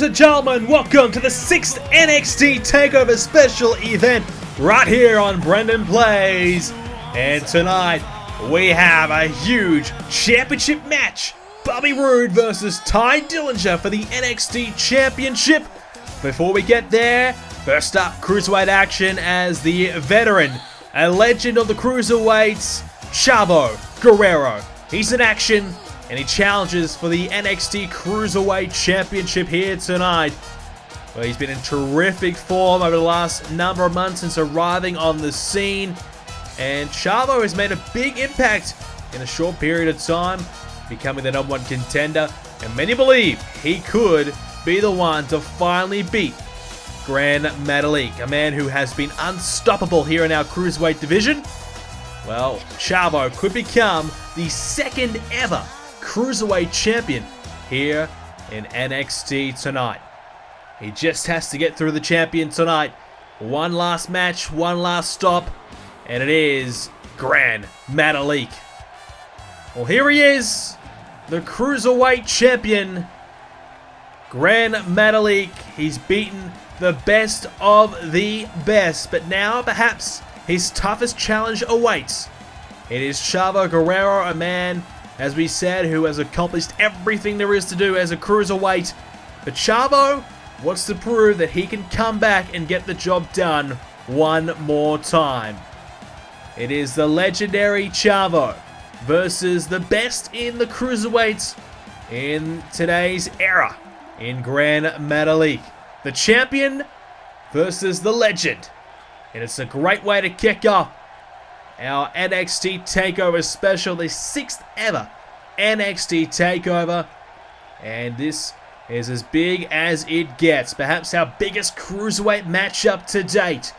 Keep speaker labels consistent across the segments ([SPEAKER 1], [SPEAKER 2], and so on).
[SPEAKER 1] and gentlemen, welcome to the 6th NXT Takeover Special event right here on BrendenPlayz. And tonight, we have a huge championship match. Bobby Roode versus Tye Dillenger for the NXT Championship. Before we get there, first up, Cruiserweight action as the veteran, a legend of the Cruiserweights, Chavo, Guerrero. He's in action, and he challenges for the NXT Cruiserweight Championship here tonight. Well, he's been in terrific form over the last number of months since arriving on the scene. And Chavo has made a big impact in a short period of time, becoming the #1 contender. And many believe he could be the one to finally beat Gran Metalik, a man who has been unstoppable here in our Cruiserweight division. Well, Chavo could become the second ever Cruiserweight champion here in NXT tonight. He just has to get through the champion tonight. One last match, one last stop, and it is Gran Metalik. Well, here he is, the Cruiserweight champion, Gran Metalik. He's beaten the best of the best, but now perhaps his toughest challenge awaits. It is Chavo Guerrero, a man, as we said, who has accomplished everything there is to do as a Cruiserweight. But Chavo wants to prove that he can come back and get the job done one more time. It is the legendary Chavo versus the best in the Cruiserweights in today's era in Gran Metalik. The champion versus the legend. And it's a great way to kick off our NXT Takeover Special, the 6th ever NXT Takeover. And this is as big as it gets. Perhaps our biggest Cruiserweight matchup to date.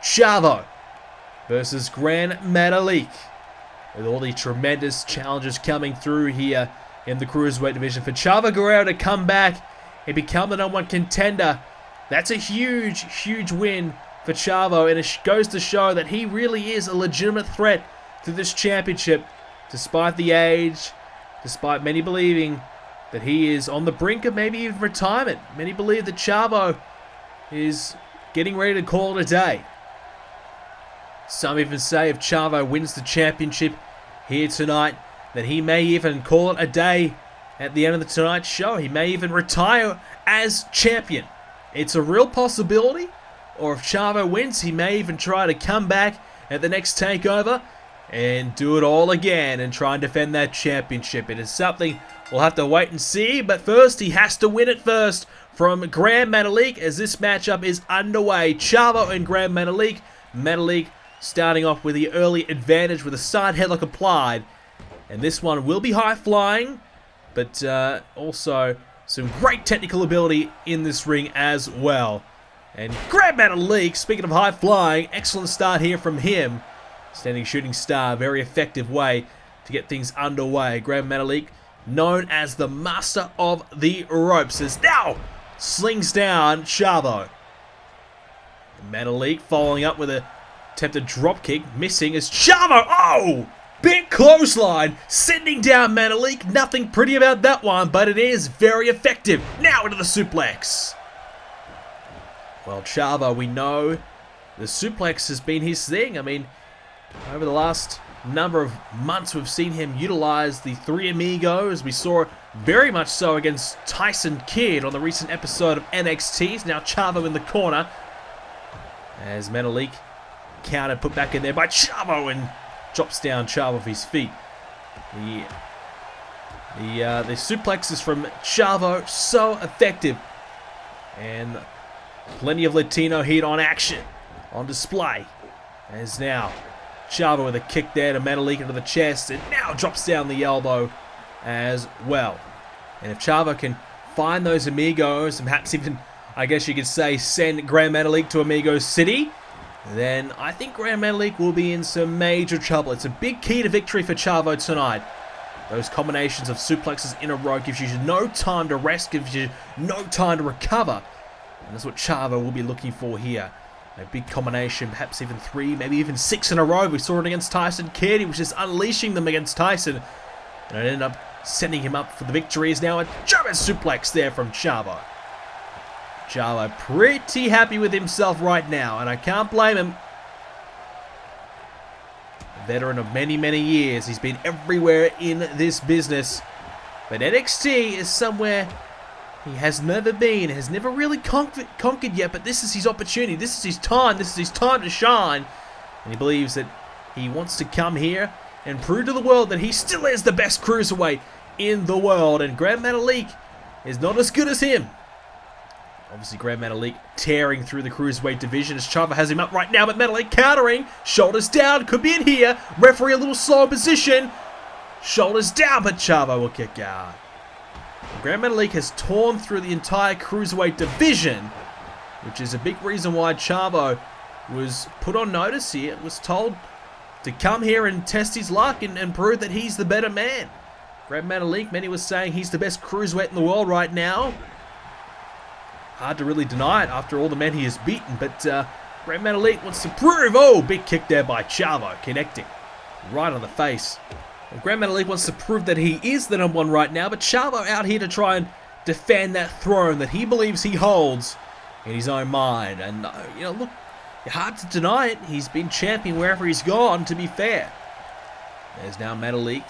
[SPEAKER 1] Chavo versus Gran Metalik. With all the tremendous challenges coming through here in the Cruiserweight division. For Chavo Guerrero to come back and become the #1 contender, that's a huge, huge win for Chavo, and it goes to show that he really is a legitimate threat to this championship, despite the age, despite many believing that he is on the brink of maybe even retirement. Many believe that Chavo is getting ready to call it a day. Some even say if Chavo wins the championship here tonight, that he may even call it a day at the end of the tonight's show. He may even retire as champion. It's a real possibility. Or if Chavo wins, he may even try to come back at the next takeover and do it all again and try and defend that championship. It is something we'll have to wait and see, but first he has to win it first from Gran Metalik as this matchup is underway. Chavo and Gran Metalik. Metalik starting off with the early advantage with a side headlock applied. And this one will be high flying, but also some great technical ability in this ring as well. And Gran Metalik, speaking of high flying, excellent start here from him. Standing shooting star, very effective way to get things underway. Gran Metalik, known as the master of the ropes, is now slings down Chavo. Metalik following up with a attempted drop kick, missing as Chavo, oh! Big clothesline, sending down Metalik. Nothing pretty about that one, but it is very effective. Now into the suplex. Well, Chavo, we know the suplex has been his thing. I mean, over the last number of months, we've seen him utilize the Three Amigos. We saw it very much so against Tyson Kidd on the recent episode of NXT. Now Chavo in the corner as Metalik countered, put back in there by Chavo, and drops down Chavo off his feet. The suplexes from Chavo, so effective. And plenty of Latino heat on action, on display. As now, Chavo with a kick there to Metalik into the chest, and now drops down the elbow as well. And if Chavo can find those Amigos, and perhaps even, I guess you could say, send Gran Metalik to Amigo City, then I think Gran Metalik will be in some major trouble. It's a big key to victory for Chavo tonight. Those combinations of suplexes in a row gives you no time to rest, gives you no time to recover. And that's what Chavo will be looking for here. A big combination, perhaps even 3, maybe even 6 in a row. We saw it against Tyson Kidd. He was just unleashing them against Tyson. And it ended up sending him up for the victory. Is now a German suplex there from Chavo. Chavo pretty happy with himself right now, and I can't blame him. A veteran of many, many years. He's been everywhere in this business. But NXT is somewhere he has never been, has never really conquered yet, but this is his opportunity. This is his time. This is his time to shine. And he believes that he wants to come here and prove to the world that he still is the best cruiserweight in the world. And Gran Metalik is not as good as him. Obviously, Gran Metalik tearing through the cruiserweight division as Chavo has him up right now, but Metalik countering. Shoulders down, could be in here. Referee a little slow in position. Shoulders down, but Chavo will kick out. Gran Metalik has torn through the entire cruiserweight division, which is a big reason why Chavo was put on notice here. Was told to come here and test his luck and prove that he's the better man. Gran Metalik, many were saying he's the best cruiserweight in the world right now. Hard to really deny it after all the men he has beaten, but Gran Metalik wants to prove. Oh, big kick there by Chavo, connecting right on the face. Well, Gran Metalik wants to prove that he is the number one right now, but Chavo out here to try and defend that throne that he believes he holds in his own mind. And, you know, look, hard to deny it. He's been champion wherever he's gone, to be fair. There's now Metalik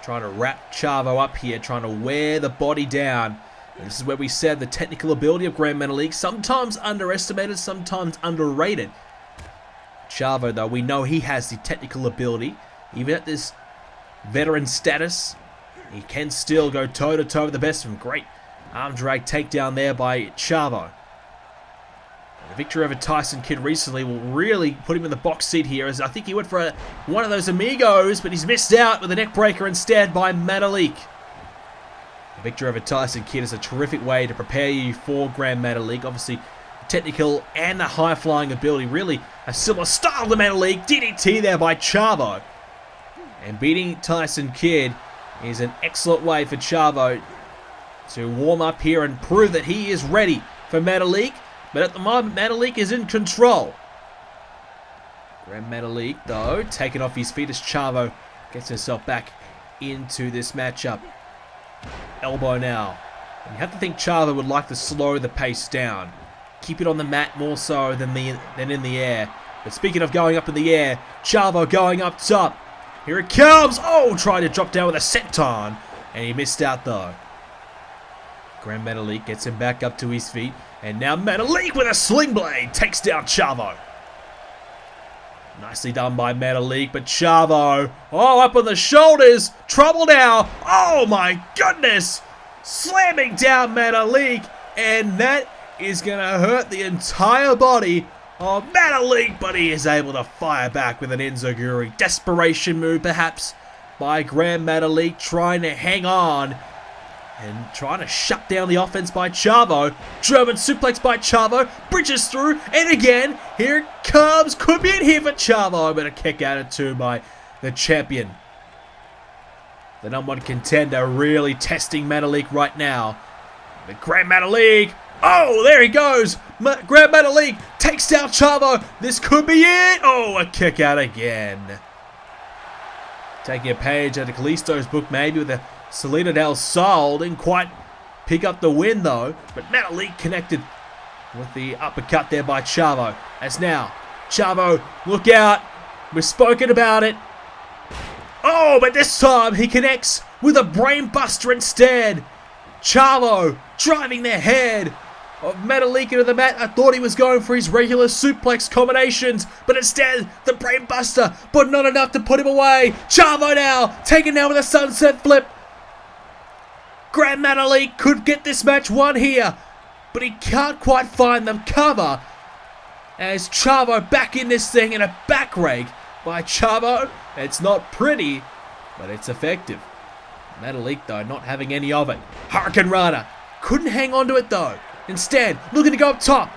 [SPEAKER 1] trying to wrap Chavo up here, trying to wear the body down. And this is where we said the technical ability of Gran Metalik, sometimes underestimated, sometimes underrated. Chavo, though, we know he has the technical ability. Even at this veteran status, he can still go toe-to-toe with the best of them. Great arm drag takedown there by Chavo. The victory over Tyson Kidd recently will really put him in the box seat here, as I think he went for one of those amigos, but he's missed out with a neck breaker instead by Metalik. The victory over Tyson Kidd is a terrific way to prepare you for Gran Metalik. Obviously, the technical and the high-flying ability, really a similar style to Metalik. DDT there by Chavo. And beating Tyson Kidd is an excellent way for Chavo to warm up here and prove that he is ready for Metalik. But at the moment, Metalik is in control. Gran Metalik, though, taken off his feet as Chavo gets himself back into this matchup. Elbow now. And you have to think Chavo would like to slow the pace down. Keep it on the mat more so than in the air. But speaking of going up in the air, Chavo going up top. Here it comes! Oh, trying to drop down with a senton. And he missed out, though. Gran Metalik gets him back up to his feet. And now Metalik with a sling blade takes down Chavo. Nicely done by Metalik, but Chavo, oh, up on the shoulders. Trouble now. Oh, my goodness. Slamming down Metalik. And that is going to hurt the entire body of Metalik, but he is able to fire back with an enziguri. Desperation move, perhaps, by Gran Metalik, trying to hang on and trying to shut down the offense by Chavo. German suplex by Chavo, bridges through, and again, here it comes. Could be in here for Chavo, but a kick out of two by the champion. The number one contender really testing Metalik right now. But Gran Metalik, oh, there he goes. Gran Metalik takes down Chavo. This could be it. Oh, a kick out again. Taking a page out of Kalisto's book, maybe with a Salida del Sol. Didn't quite pick up the win, though. But Metalik connected with the uppercut there by Chavo. As now, Chavo, look out. We've spoken about it. Oh, but this time he connects with a brain buster instead. Chavo driving the head of Metalik into the mat. I thought he was going for his regular suplex combinations, but instead the brain buster, but not enough to put him away. Chavo now taken down with a sunset flip. Gran Metalik could get this match won here, but he can't quite find the cover. As Chavo back in this thing, in a back rake by Chavo. It's not pretty, but it's effective. Metalik, though, not having any of it. Hurricane Rana couldn't hang on to it, though. Instead, looking to go up top.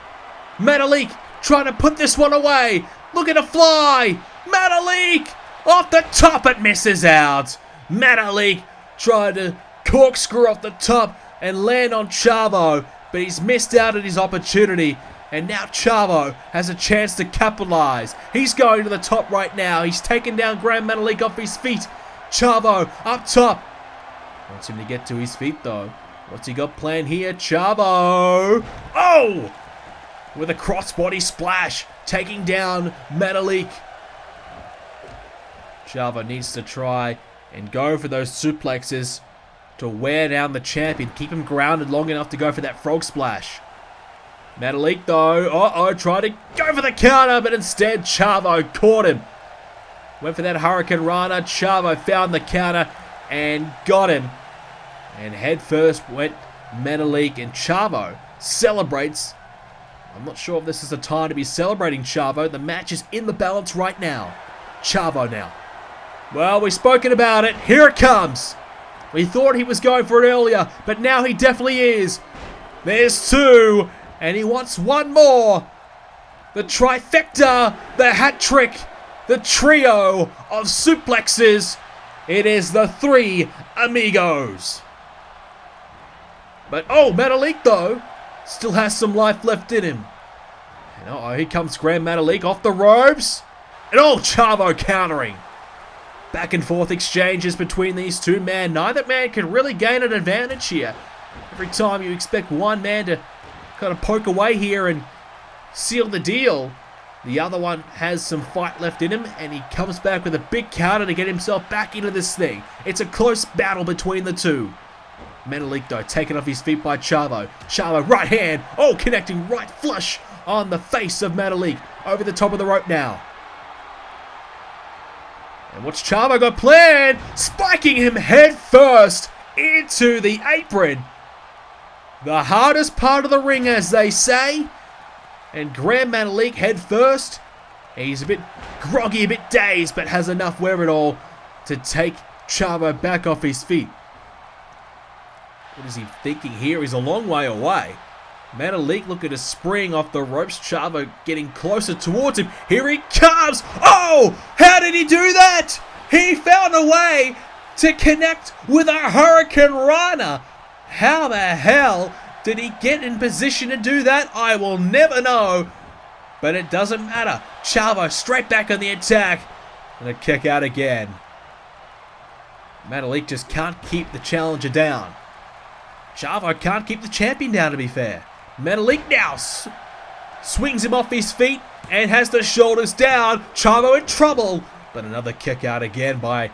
[SPEAKER 1] Metalik trying to put this one away. Looking to fly. Metalik off the top, it misses out. Metalik trying to corkscrew off the top and land on Chavo, but he's missed out on his opportunity. And now Chavo has a chance to capitalize. He's going to the top right now. He's taken down Gran Metalik off his feet. Chavo up top. Wants him to get to his feet, though. What's he got planned here? Chavo. Oh! With a crossbody splash, taking down Metalik. Chavo needs to try and go for those suplexes to wear down the champion. Keep him grounded long enough to go for that frog splash. Metalik though, tried to go for the counter, but instead Chavo caught him. Went for that Hurricane Rana. Chavo found the counter and got him. And head first went Metalik, and Chavo celebrates. I'm not sure if this is the time to be celebrating Chavo. The match is in the balance right now. Chavo now. Well, we've spoken about it. Here it comes. We thought he was going for it earlier, but now he definitely is. There's two, and he wants one more. The trifecta, the hat trick, the trio of suplexes. It is the three amigos. But Metalik though still has some life left in him. And here comes Gran Metalik off the ropes. And Chavo countering. Back and forth exchanges between these two men. Neither man can really gain an advantage here. Every time you expect one man to kind of poke away here and seal the deal, the other one has some fight left in him, and he comes back with a big counter to get himself back into this thing. It's a close battle between the two. Metalik though taken off his feet by Chavo. Chavo right hand, connecting right flush on the face of Metalik. Over the top of the rope now. And what's Chavo got planned? Spiking him head first into the apron. The hardest part of the ring, as they say. And Gran Metalik head first. He's a bit groggy, a bit dazed, but has enough wherewithal to take Chavo back off his feet. What is he thinking here? He's a long way away. Metalik looking to spring off the ropes. Chavo getting closer towards him. Here he comes. How did he do that? He found a way to connect with a Hurricane Rana. How the hell did he get in position to do that? I will never know. But it doesn't matter. Chavo straight back on the attack. And a kick out again. Metalik just can't keep the challenger down. Chavo can't keep the champion down, to be fair. Metalik now swings him off his feet and has the shoulders down. Chavo in trouble. But another kick out again by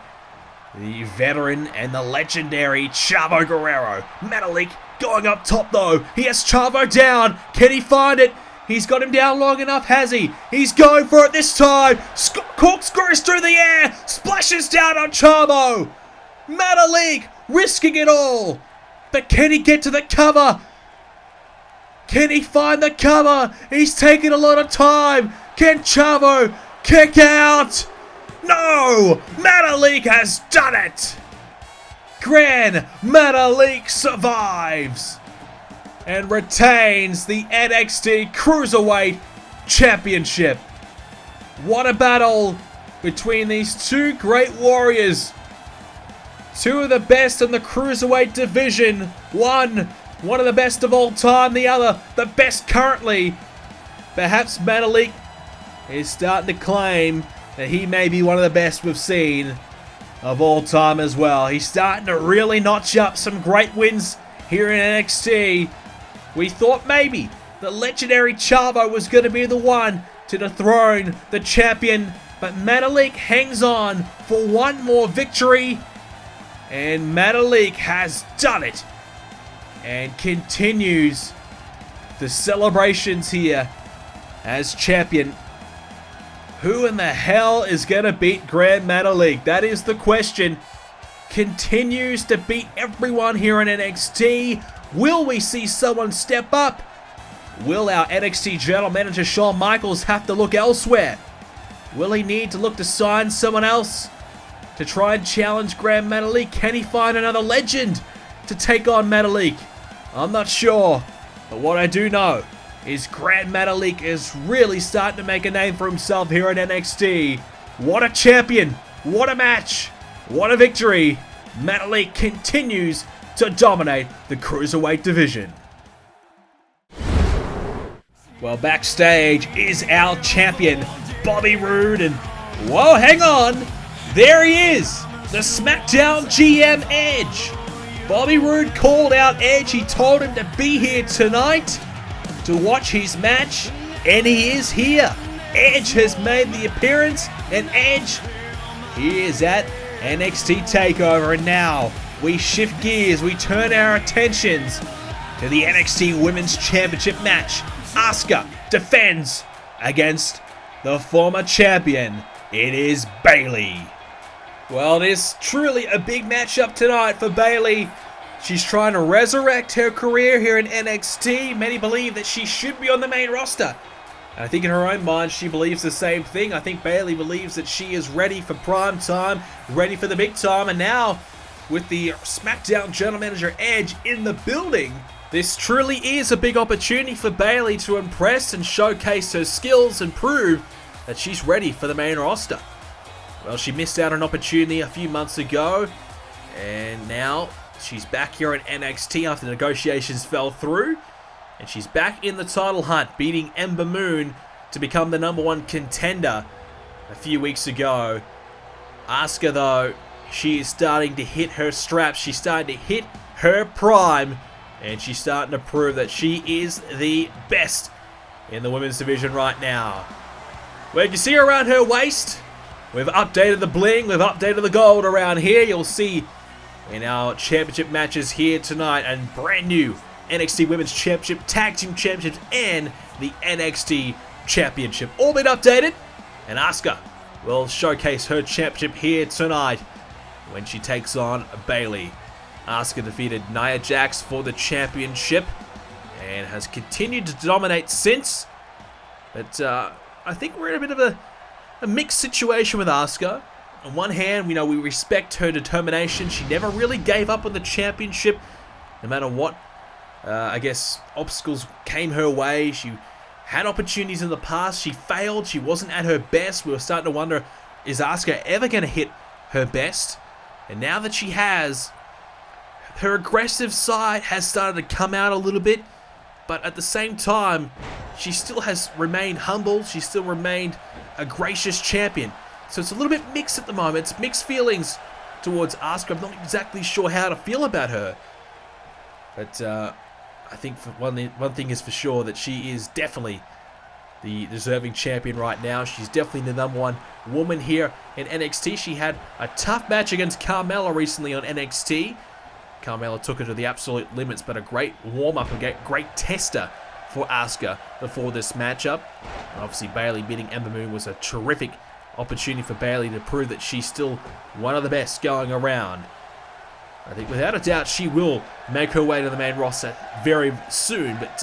[SPEAKER 1] the veteran and the legendary Chavo Guerrero. Metalik going up top though. He has Chavo down. Can he find it? He's got him down long enough, has he? He's going for it this time. Corkscrews through the air. Splashes down on Chavo. Metalik risking it all. But can he get to the cover? Can he find the cover? He's taking a lot of time. Can Chavo kick out? No! Metalik has done it! Gran Metalik survives and retains the NXT Cruiserweight Championship. What a battle between these two great warriors. Two of the best in the Cruiserweight division. One of the best of all time. The other, the best currently. Perhaps Metalik is starting to claim that he may be one of the best we've seen of all time as well. He's starting to really notch up some great wins here in NXT. We thought maybe the legendary Chavo was going to be the one to dethrone the champion, but Metalik hangs on for one more victory. And Metalik has done it and continues the celebrations here as champion. Who in the hell is going to beat Gran Metalik? That is the question. Continues to beat everyone here in NXT. Will we see someone step up? Will our NXT General Manager Shawn Michaels have to look elsewhere? Will he need to look to sign someone else to try and challenge Gran Metalik? Can he find another legend to take on Metalik? I'm not sure, but what I do know is Gran Metalik is really starting to make a name for himself here in NXT. What a champion, what a match, what a victory. Metalik continues to dominate the Cruiserweight division. Well, backstage is our champion, Bobby Roode, and whoa, hang on. There he is, the SmackDown GM Edge. Bobby Roode called out Edge. He told him to be here tonight to watch his match, and he is here. Edge has made the appearance, and Edge, he is at NXT Takeover, and now we shift gears. We turn our attentions to the NXT Women's Championship match. Asuka defends against the former champion. It is Bayley. Well, it is truly a big matchup tonight for Bayley. She's trying to resurrect her career here in NXT. Many believe that she should be on the main roster. And I think in her own mind, she believes the same thing. I think Bayley believes that she is ready for prime time, ready for the big time. And now, with the Smackdown General Manager Edge in the building, this truly is a big opportunity for Bayley to impress and showcase her skills and prove that she's ready for the main roster. Well, she missed out on an opportunity a few months ago, and now she's back here at NXT after negotiations fell through, and she's back in the title hunt, beating Ember Moon to become the #1 contender a few weeks ago. Asuka, though, she is starting to hit her straps. She's starting to hit her prime, and she's starting to prove that she is the best in the women's division right now. Well, you can see around her waist, we've updated the bling, we've updated the gold around here. You'll see in our championship matches here tonight, and brand new NXT Women's Championship, Tag Team Championships, and the NXT Championship. All been updated, and Asuka will showcase her championship here tonight when she takes on Bayley. Asuka defeated Nia Jax for the championship and has continued to dominate since. But I think we're in a bit of a mixed situation with Asuka. On one hand, we respect her determination. She never really gave up on the championship, no matter what, I guess, obstacles came her way. She had opportunities in the past. She failed. She wasn't at her best. We were starting to wonder, is Asuka ever going to hit her best? And now that she has, her aggressive side has started to come out a little bit. But at the same time, she still has remained humble. She still remained a gracious champion. So it's a little bit mixed at the moment. It's mixed feelings towards Asuka. I'm not exactly sure how to feel about her. But I think one thing is for sure, that she is definitely the deserving champion right now. She's definitely the #1 woman here in NXT. She had a tough match against Carmella recently on NXT. Carmella took her to the absolute limits, but a great warm-up, a great tester for Asuka before this matchup. And obviously, Bayley beating Ember Moon was a terrific opportunity for Bayley to prove that she's still one of the best going around. I think without a doubt she will make her way to the main roster very soon, but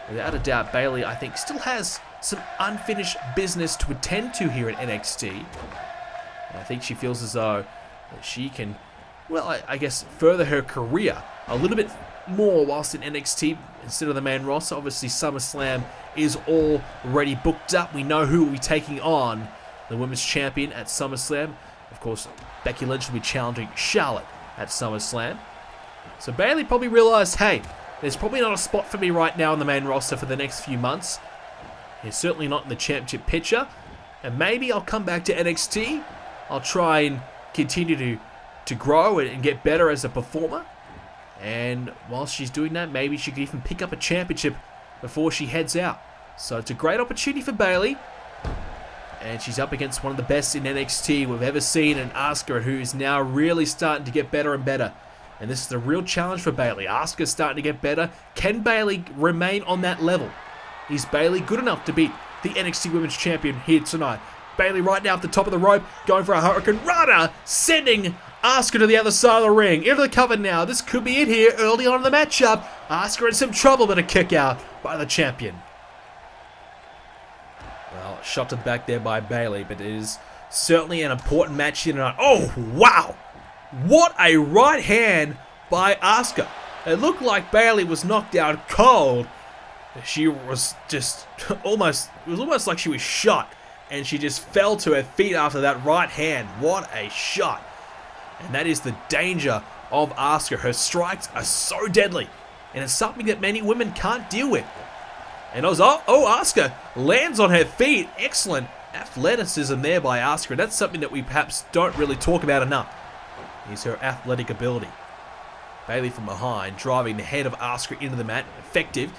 [SPEAKER 1] without a doubt Bayley, I think, still has some unfinished business to attend to here at NXT. And I think she feels as though that she can, well, I guess, further her career a little bit more whilst in NXT instead of the main roster. Obviously, SummerSlam is already booked up. We know who will be taking on the Women's Champion at SummerSlam. Of course, Becky Lynch will be challenging Charlotte at SummerSlam. So Bayley probably realized, hey, there's probably not a spot for me right now on the main roster for the next few months. It's certainly not in the championship picture. And maybe I'll come back to NXT. I'll try and continue to grow and get better as a performer. And whilst she's doing that, maybe she could even pick up a championship before she heads out. So it's a great opportunity for Bayley. And she's up against one of the best in NXT we've ever seen, and Asuka, who is now really starting to get better and better. And this is the real challenge for Bayley. Asuka's starting to get better. Can Bayley remain on that level? Is Bayley good enough to beat the NXT Women's Champion here tonight? Bayley right now at the top of the rope, going for a Hurricane Rana, sending Asuka to the other side of the ring. Into the cover now. This could be it here early on in the matchup. Asuka in some trouble, but a kick out by the champion. Well, shot to the back there by Bayley, but it is certainly an important match here tonight. Oh, wow! What a right hand by Asuka. It looked like Bayley was knocked out cold. She was just it was almost like she was shot, and she just fell to her feet after that right hand. What a shot. And that is the danger of Asuka. Her strikes are so deadly, and it's something that many women can't deal with. And Asuka lands on her feet. Excellent athleticism there by Asuka. That's something that we perhaps don't really talk about enough, is her athletic ability. Bayley from behind, driving the head of Asuka into the mat. Effective.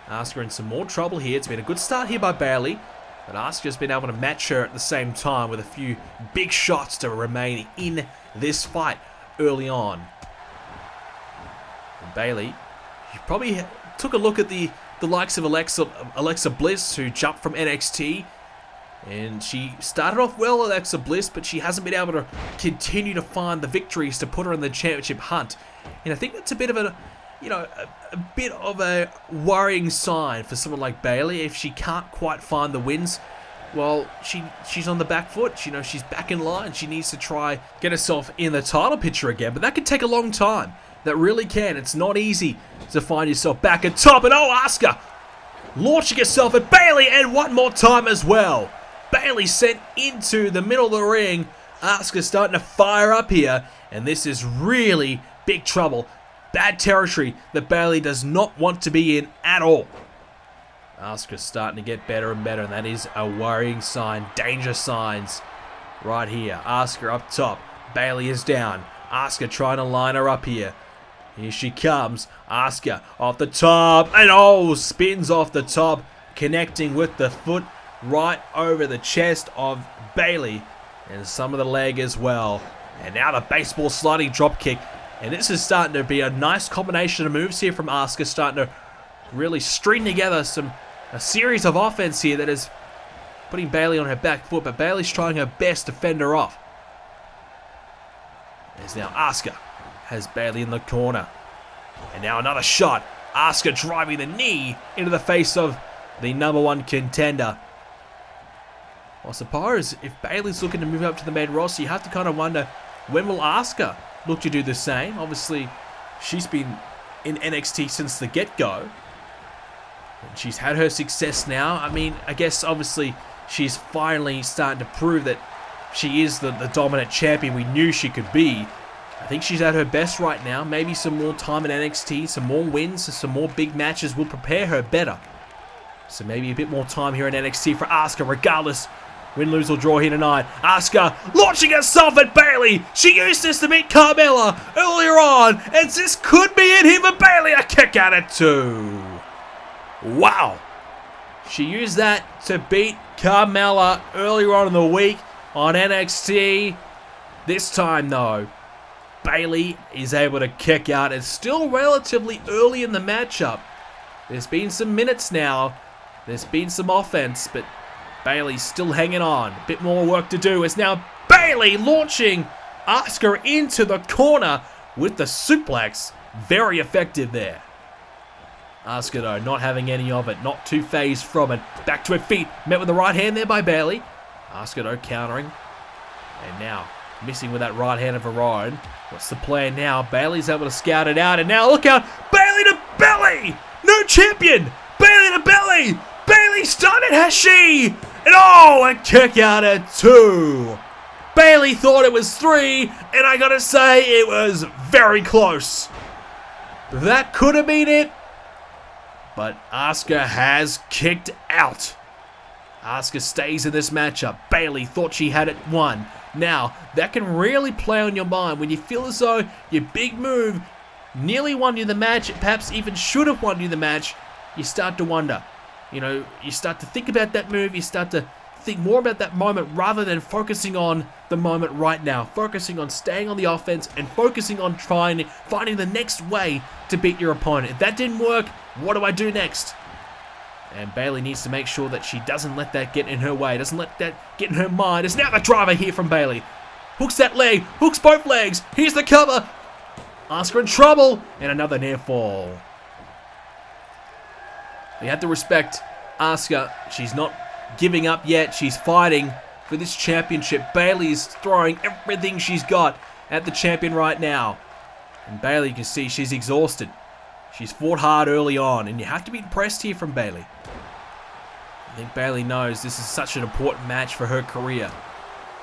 [SPEAKER 1] Asuka in some more trouble here. It's been a good start here by Bayley, but Asuka's been able to match her at the same time with a few big shots to remain in this fight early on. And Bayley, you probably took a look at the likes of Alexa Bliss, who jumped from NXT. And she started off well, Alexa Bliss, but she hasn't been able to continue to find the victories to put her in the championship hunt. And I think that's a bit of a bit of a worrying sign for someone like Bayley. If she can't quite find the wins, well, she's on the back foot. She's back in line. She needs to try get herself in the title picture again. But that could take a long time. That really can. It's not easy to find yourself back at top. And oh, Asuka launching herself at Bayley, and one more time as well. Bayley sent into the middle of the ring. Asuka starting to fire up here, and this is really big trouble. Bad territory that Bayley does not want to be in at all. Asuka's starting to get better and better, and that is a worrying sign. Danger signs right here. Asuka up top. Bayley is down. Asuka trying to line her up here. Here she comes. Asuka off the top, and oh, spins off the top, connecting with the foot right over the chest of Bayley, and some of the leg as well. And now the baseball sliding drop kick. And this is starting to be a nice combination of moves here from Asuka, starting to really string together a series of offense here that is putting Bayley on her back foot, but Bayley's trying her best to fend her off. There's now Asuka has Bayley in the corner. And now another shot. Asuka driving the knee into the face of the #1 contender. Well, I suppose if Bayley's looking to move up to the main roster, you have to kind of wonder, when will Asuka look to do the same? Obviously, she's been in NXT since the get-go. And she's had her success now. I mean, I guess obviously she's finally starting to prove that she is the dominant champion we knew she could be. I think she's at her best right now. Maybe some more time in NXT, some more wins, some more big matches will prepare her better. So maybe a bit more time here in NXT for Asuka, regardless. Win, lose, or draw here tonight. Asuka launching herself at Bayley. She used this to beat Carmella earlier on, and this could be it here for Bayley. A kick out at 2. Wow. She used that to beat Carmella earlier on in the week on NXT. This time, though, Bayley is able to kick out. It's still relatively early in the matchup. There's been some minutes now. There's been some offense, but Bayley's still hanging on. A bit more work to do. It's now Bayley launching Asuka into the corner with the suplex. Very effective there. Asuka, though, not having any of it. Not too phased from it. Back to her feet. Met with the right hand there by Bayley. Asuka, though, countering. And now missing with that right hand of her own. What's the plan now? Bayley's able to scout it out. And now look out. Bayley to belly. New champion. Bayley to belly. Bayley's done it, has she? And oh, a kick out at 2. Bayley thought it was 3, and I gotta say, it was very close. That could have been it, but Asuka has kicked out. Asuka stays in this matchup. Bayley thought she had it won. Now, that can really play on your mind when you feel as though your big move nearly won you the match, perhaps even should have won you the match. You start to wonder. You start to think about that move, you start to think more about that moment rather than focusing on the moment right now. Focusing on staying on the offense and focusing on finding the next way to beat your opponent. If that didn't work, what do I do next? And Bayley needs to make sure that she doesn't let that get in her way, doesn't let that get in her mind. It's now the driver here from Bayley. Hooks that leg, hooks both legs. Here's the cover. Asuka in trouble, and another near fall. You have to respect Asuka. She's not giving up yet. She's fighting for this championship. Bayley is throwing everything she's got at the champion right now. And Bayley, you can see she's exhausted. She's fought hard early on, and you have to be impressed here from Bayley. I think Bayley knows this is such an important match for her career.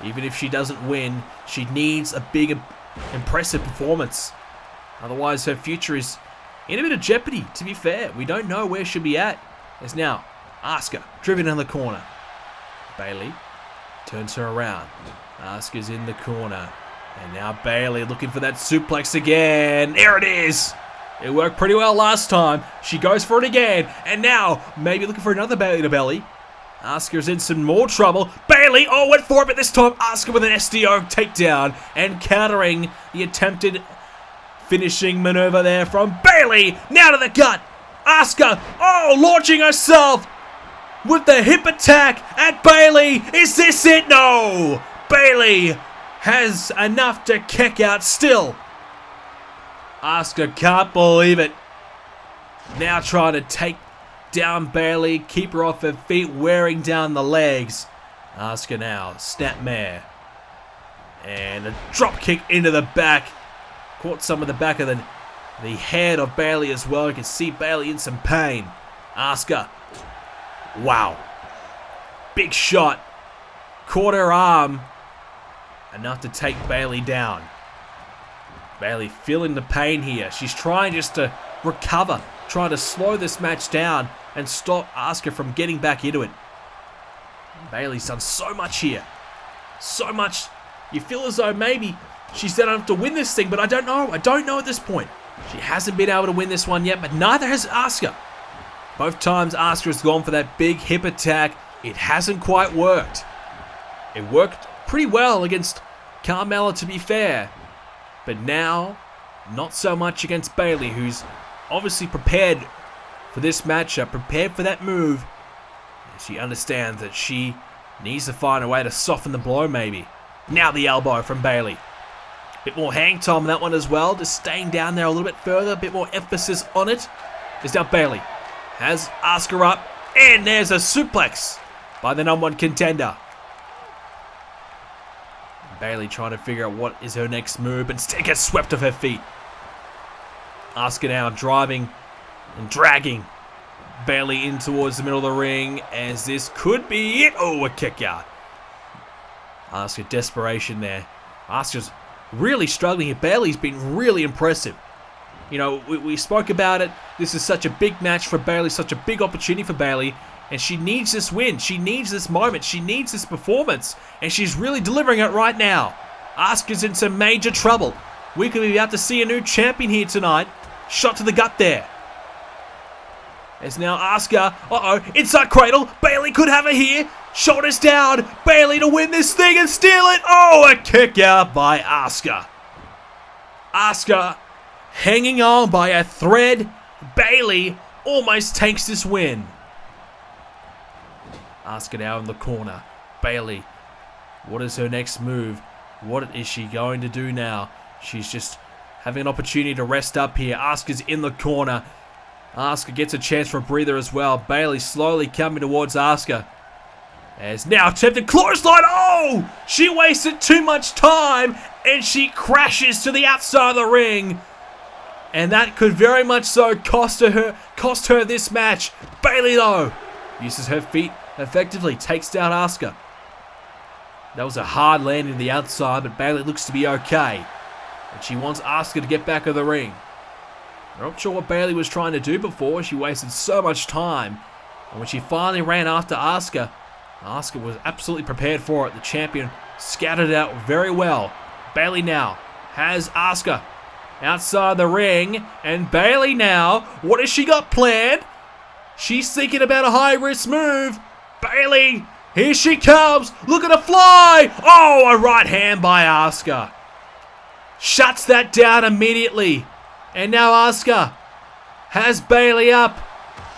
[SPEAKER 1] Even if she doesn't win, she needs a big, impressive performance. Otherwise, her future is in a bit of jeopardy, to be fair. We don't know where she'll be at. There's now Asuka driven in the corner. Bayley turns her around. Asuka's in the corner. And now Bayley looking for that suplex again. There it is. It worked pretty well last time. She goes for it again. And now, maybe looking for another belly to belly. Asuka's in some more trouble. Bayley, oh, went for it, but this time Asuka with an SDO takedown and countering the attempted finishing maneuver there from Bayley. Now to the gut. Asuka, oh, launching herself with the hip attack at Bayley. Is this it? No. Bayley has enough to kick out still. Asuka can't believe it. Now trying to take down Bayley, keep her off her feet, wearing down the legs. Asuka now, snapmare. And a drop kick into the back. Caught some of the back of the head of Bayley as well. You can see Bayley in some pain. Asuka. Wow. Big shot. Caught her arm. Enough to take Bayley down. Bayley feeling the pain here. She's trying just to recover. Trying to slow this match down and stop Asuka from getting back into it. Bayley's done so much here. So much. You feel as though maybe she's done enough to win this thing, but I don't know. I don't know at this point. She hasn't been able to win this one yet, but neither has Asuka. Both times Asuka has gone for that big hip attack. It hasn't quite worked. It worked pretty well against Carmella, to be fair. But now, not so much against Bayley, who's obviously prepared for this matchup, prepared for that move. She understands that she needs to find a way to soften the blow, maybe. Now the elbow from Bayley. Bit more hang time on that one as well, just staying down there a little bit further, a bit more emphasis on it. Is now Bayley. Has Asuka up, and there's a suplex by the #1 contender. Bayley trying to figure out what is her next move, but instead gets swept off her feet. Asuka now driving and dragging Bayley in towards the middle of the ring, as this could be it. Oh, a kick out. Asuka, desperation there. Asuka's really struggling here. Bayley's been really impressive. You know, we spoke about it. This is such a big match for Bayley, such a big opportunity for Bayley, and she needs this win. She needs this moment. She needs this performance, and she's really delivering it right now. Asuka's in some major trouble. We could be about to see a new champion here tonight. Shot to the gut there. There's now Asuka. Uh-oh, inside cradle. Bayley could have it here. Shoulders down. Bayley to win this thing and steal it. Oh, a kick out by Asuka. Asuka hanging on by a thread. Bayley almost takes this win. Asuka now in the corner. Bayley, what is her next move? What is she going to do now? She's just having an opportunity to rest up here. Asuka's in the corner. Asuka gets a chance for a breather as well. Bayley slowly coming towards Asuka. As now attempted clothesline. Oh! She wasted too much time and she crashes to the outside of the ring. And that could very much so cost her this match. Bayley though uses her feet effectively, takes down Asuka. That was a hard landing to the outside, but Bayley looks to be okay. And she wants Asuka to get back in the ring. I'm not sure what Bayley was trying to do before. She wasted so much time. And when she finally ran after Asuka, Asuka was absolutely prepared for it. The champion scattered it out very well. Bayley now has Asuka outside the ring. And Bayley now, what has she got planned? She's thinking about a high-risk move. Bayley, here she comes. Look at her fly. Oh, a right hand by Asuka. Shuts that down immediately. And now Asuka has Bayley up.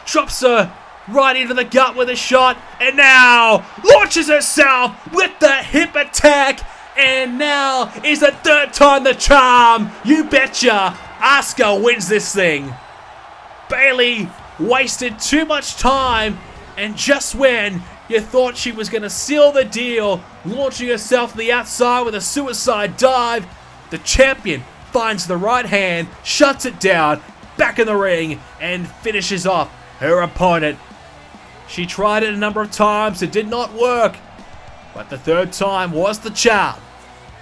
[SPEAKER 1] Drops her right into the gut with a shot. And now launches herself with the hip attack. And now is the third time the charm. You betcha. Asuka wins this thing. Bayley wasted too much time. And just when you thought she was going to seal the deal, launching herself to the outside with a suicide dive, the champion finds the right hand, shuts it down, back in the ring, and finishes off her opponent. She tried it a number of times, it did not work, but the third time was the charm.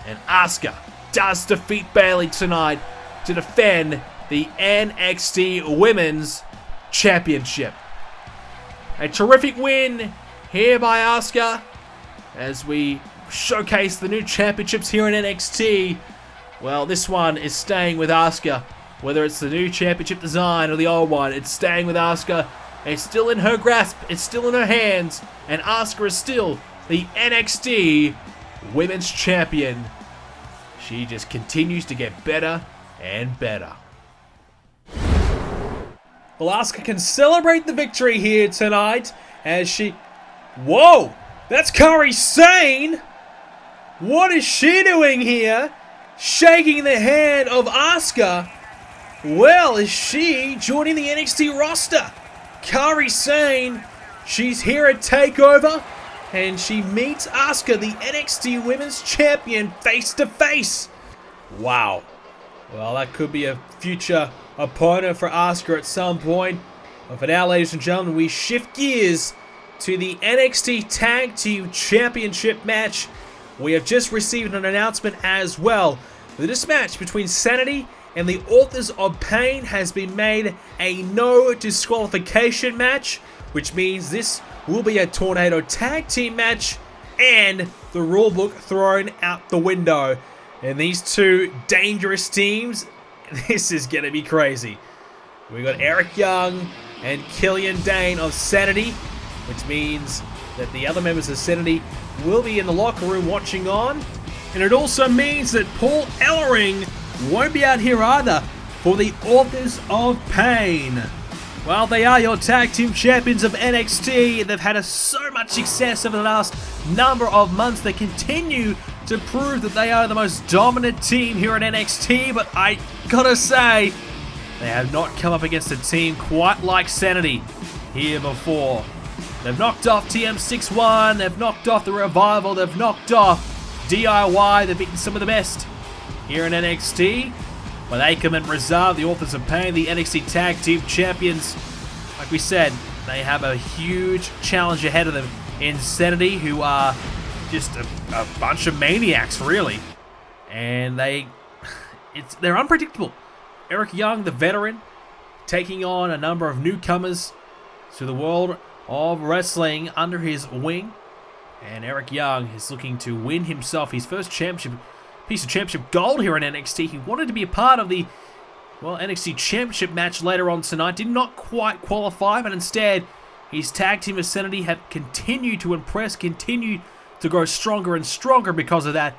[SPEAKER 1] And Asuka does defeat Bayley tonight to defend the NXT Women's Championship. A terrific win here by Asuka as we showcase the new championships here in NXT. Well, this one is staying with Asuka. Whether it's the new championship design or the old one, it's staying with Asuka. It's still in her grasp. It's still in her hands. And Asuka is still the NXT Women's Champion. She just continues to get better and better. Well, Asuka can celebrate the victory here tonight as she... Whoa! That's Kairi Sane! What is she doing here? Shaking the hand of Asuka. Well, is she joining the NXT roster? Kairi Sane, she's here at TakeOver, and she meets Asuka, the NXT Women's Champion, face to face. Wow. Well, that could be a future opponent for Asuka at some point. But for now, ladies and gentlemen, we shift gears to the NXT Tag Team Championship match. We have just received an announcement as well. This match between SAnitY and the Authors of Pain has been made a no disqualification match, which means this will be a Tornado Tag Team match and the rulebook thrown out the window. And these two dangerous teams, this is going to be crazy. We got Eric Young and Killian Dane of SAnitY, which means that the other members of SAnitY will be in the locker room watching on. And it also means that Paul Ellering won't be out here either for the Authors of Pain. Well, they are your tag team champions of NXT. They've had so much success over the last number of months. They continue to prove that they are the most dominant team here at NXT. But I gotta say, they have not come up against a team quite like SAnitY here before. They've knocked off TM61. They've knocked off the Revival. They've knocked off DIY. They've beaten some of the best here in NXT. With Akam and Reserve, the Authors of Pain, the NXT Tag Team Champions. Like we said, they have a huge challenge ahead of them in SAnitY, who are just a bunch of maniacs, really. And they're unpredictable. Eric Young, the veteran, taking on a number of newcomers to the world of wrestling under his wing. And Eric Young is looking to win himself his first piece of championship gold here in NXT. He wanted to be a part of the, well, NXT Championship match later on tonight. Did not quite qualify, but instead, his tag team of SAnitY have continued to impress, continued to grow stronger and stronger because of that.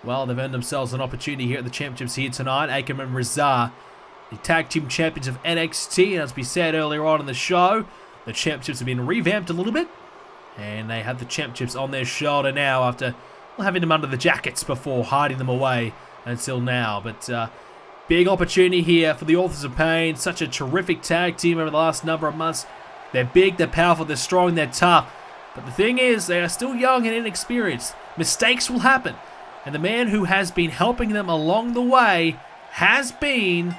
[SPEAKER 1] Well, they've earned themselves an opportunity here at the championships here tonight. Akam and Rizar, the tag team champions of NXT. And as we said earlier on in the show, the championships have been revamped a little bit. And they have the championships on their shoulder now after having them under the jackets before, hiding them away until now. But big opportunity here for the Authors of Pain. Such a terrific tag team over the last number of months. They're big, they're powerful, they're strong, they're tough. But the thing is, they are still young and inexperienced. Mistakes will happen. And the man who has been helping them along the way has been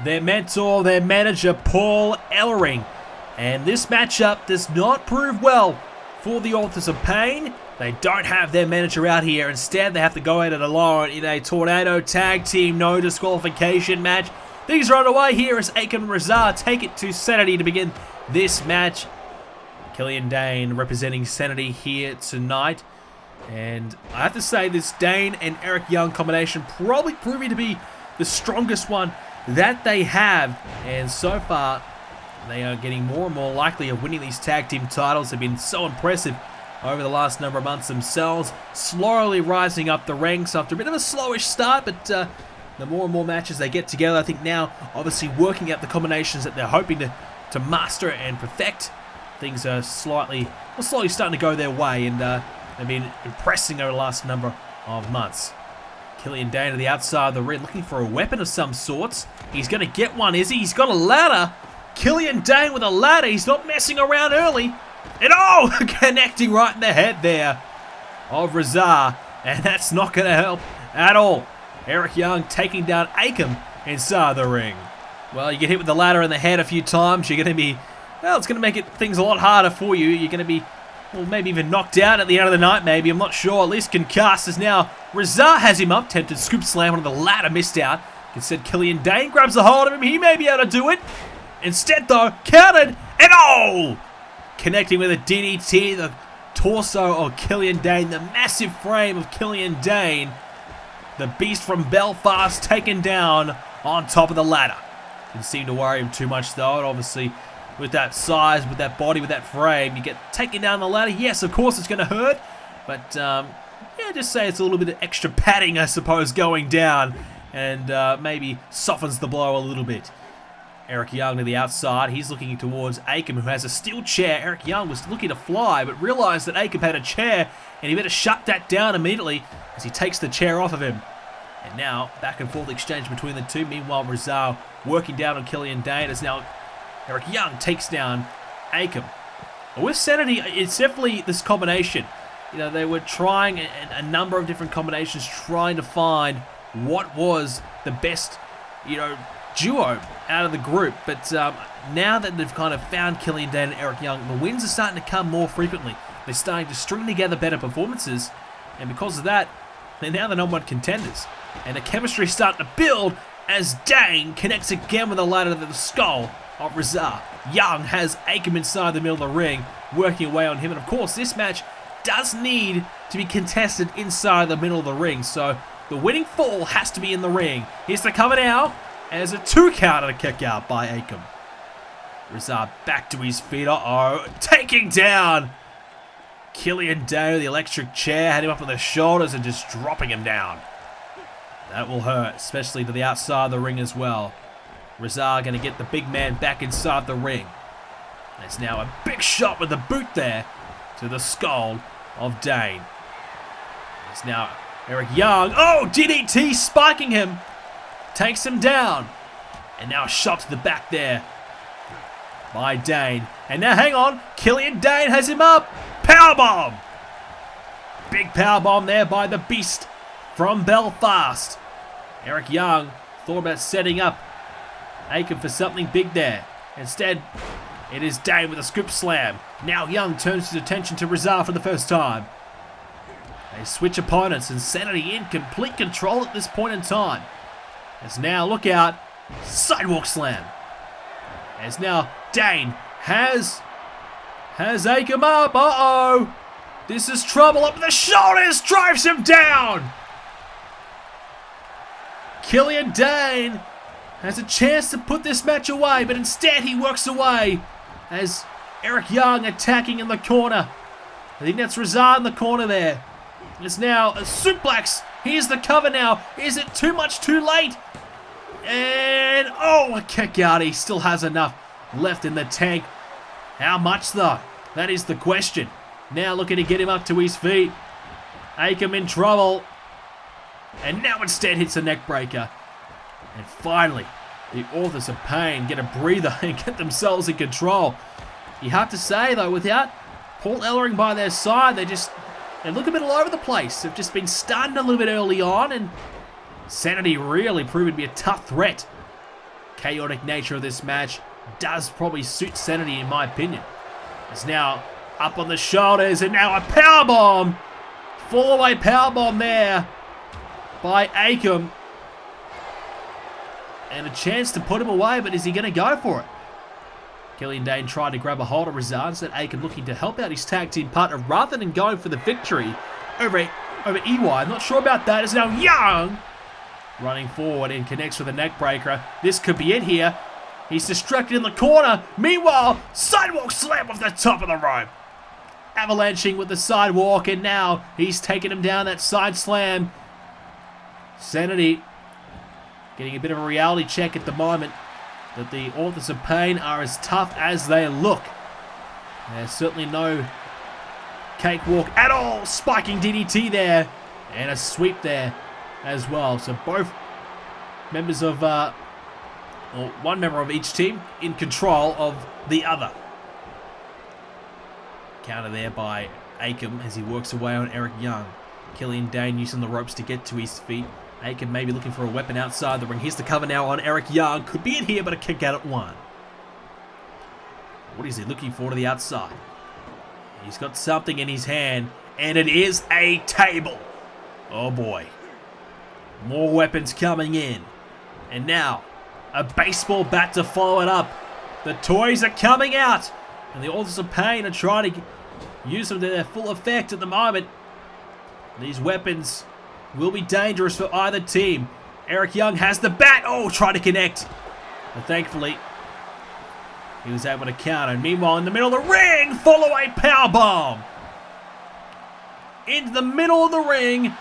[SPEAKER 1] their mentor, their manager, Paul Ellering. And this matchup does not prove well for the Authors of Pain. They don't have their manager out here. Instead, they have to go at it alone in a Tornado Tag Team no disqualification match. Things are underway here as Akam and Razar take it to SAnitY to begin this match. Killian Dane representing SAnitY here tonight. And I have to say, this Dane and Eric Young combination probably proving to be the strongest one that they have. And so far, they are getting more and more likely of winning these tag team titles. They've been so impressive over the last number of months themselves, slowly rising up the ranks after a bit of a slowish start, but the more and more matches they get together, I think now, obviously working out the combinations that they're hoping to master and perfect, things are slowly starting to go their way, and they've been impressing over the last number of months. Killian Dane to the outside of the ring, looking for a weapon of some sorts. He's going to get one, is he? He's got a ladder. Killian Dane with a ladder. He's not messing around early. And oh, connecting right in the head there of Razar. And that's not going to help at all. Eric Young taking down Akam inside the ring. Well, you get hit with the ladder in the head a few times. You're going to be, well, it's going to make things a lot harder for you. You're going to be, well, maybe even knocked out at the end of the night, maybe. I'm not sure. At least concussed as now Razar has him up. Tempted scoop slam on the ladder, missed out. Instead, Killian Dane grabs a hold of him. He may be able to do it. Instead, though, countered, and oh! Connecting with a DDT, the torso of Killian Dain, the massive frame of Killian Dain, the beast from Belfast, taken down on top of the ladder. Didn't seem to worry him too much though, and obviously with that size, with that body, with that frame, you get taken down the ladder. Yes, of course it's going to hurt, but yeah, just say it's a little bit of extra padding, I suppose, going down, and maybe softens the blow a little bit. Eric Young to the outside. He's looking towards Akam, who has a steel chair. Eric Young was looking to fly, but realized that Akam had a chair, and he better shut that down immediately as he takes the chair off of him. And now, back and forth exchange between the two. Meanwhile, Rizal working down on Killian Dain as now Eric Young takes down Akam. With SAnitY, it's definitely this combination. You know, they were trying a number of different combinations, trying to find what was the best, you know, duo out of the group. But now that they've kind of found Killian Dain and Eric Young, the wins are starting to come more frequently. They're starting to string together better performances, and because of that, they're now the #1 contenders. And the chemistry is starting to build as Dain connects again with a ladder to the skull of Rizal. Young has Akam inside the middle of the ring, working away on him. And of course, this match does need to be contested inside the middle of the ring. So the winning fall has to be in the ring. Here's the cover now as a 2 count and a kick out by Akam. Rizal back to his feet. Uh-oh. Taking down Killian Dain with the electric chair. Had him up on the shoulders and just dropping him down. That will hurt, especially to the outside of the ring as well. Rizal going to get the big man back inside the ring. There's now a big shot with the boot there to the skull of Dain. There's now Eric Young. Oh, DDT spiking him. Takes him down. And now a shot to the back there by Dain. And now, hang on. Killian Dain has him up. Powerbomb. Big powerbomb there by the beast from Belfast. Eric Young thought about setting up Akam for something big there. Instead, it is Dain with a scoop slam. Now Young turns his attention to Rizal for the first time. They switch opponents, and SAnitY in complete control at this point in time. As now, look out, sidewalk slam. As now Dain has Akam up. Uh-oh. This is trouble. Up with the shoulders, drives him down. Killian Dain has a chance to put this match away, but instead he works away as Eric Young attacking in the corner. I think that's Rizal in the corner there. It's now a suplex. Here's the cover now. Is it too much too late? And, oh, a kick out. He still has enough left in the tank. How much, though? That is the question. Now looking to get him up to his feet. Akam in trouble. And now instead hits a neck breaker. And finally, the Authors of Pain get a breather and get themselves in control. You have to say, though, without Paul Ellering by their side, they look a bit all over the place. They've just been stunned a little bit early on, and SAnitY really proven to be a tough threat. Chaotic nature of this match does probably suit SAnitY, in my opinion. It's now up on the shoulders, and now a powerbomb. Fall-away powerbomb there by Akam. And a chance to put him away, but is he going to go for it? Killian Dain tried to grab a hold of Rizal, instead Akam looking to help out his tag team partner rather than going for the victory over EY. I'm not sure about that. It's now Young running forward and connects with a neck breaker. This could be it here. He's distracted in the corner. Meanwhile, sidewalk slam off the top of the rope. Avalanching with the sidewalk, and now he's taking him down that side slam. SAnitY getting a bit of a reality check at the moment that the Authors of Pain are as tough as they look. There's certainly no cakewalk at all. Spiking DDT there, and a sweep there as well. So both members of, or one member of each team in control of the other. Counter there by Akam as he works away on Eric Young. Killian Dain using the ropes to get to his feet. Akam maybe looking for a weapon outside the ring. Here's the cover now on Eric Young. Could be in here, but a kick out at one. What is he looking for to the outside? He's got something in his hand, and it is a table. Oh boy. More weapons coming in. And now, a baseball bat to follow it up. The toys are coming out. And the Authors of Pain are trying to use them to their full effect at the moment. These weapons will be dangerous for either team. Eric Young has the bat. Oh, try to connect. But thankfully, he was able to counter. Meanwhile, in the middle of the ring, follow a powerbomb. Into the middle of the ring.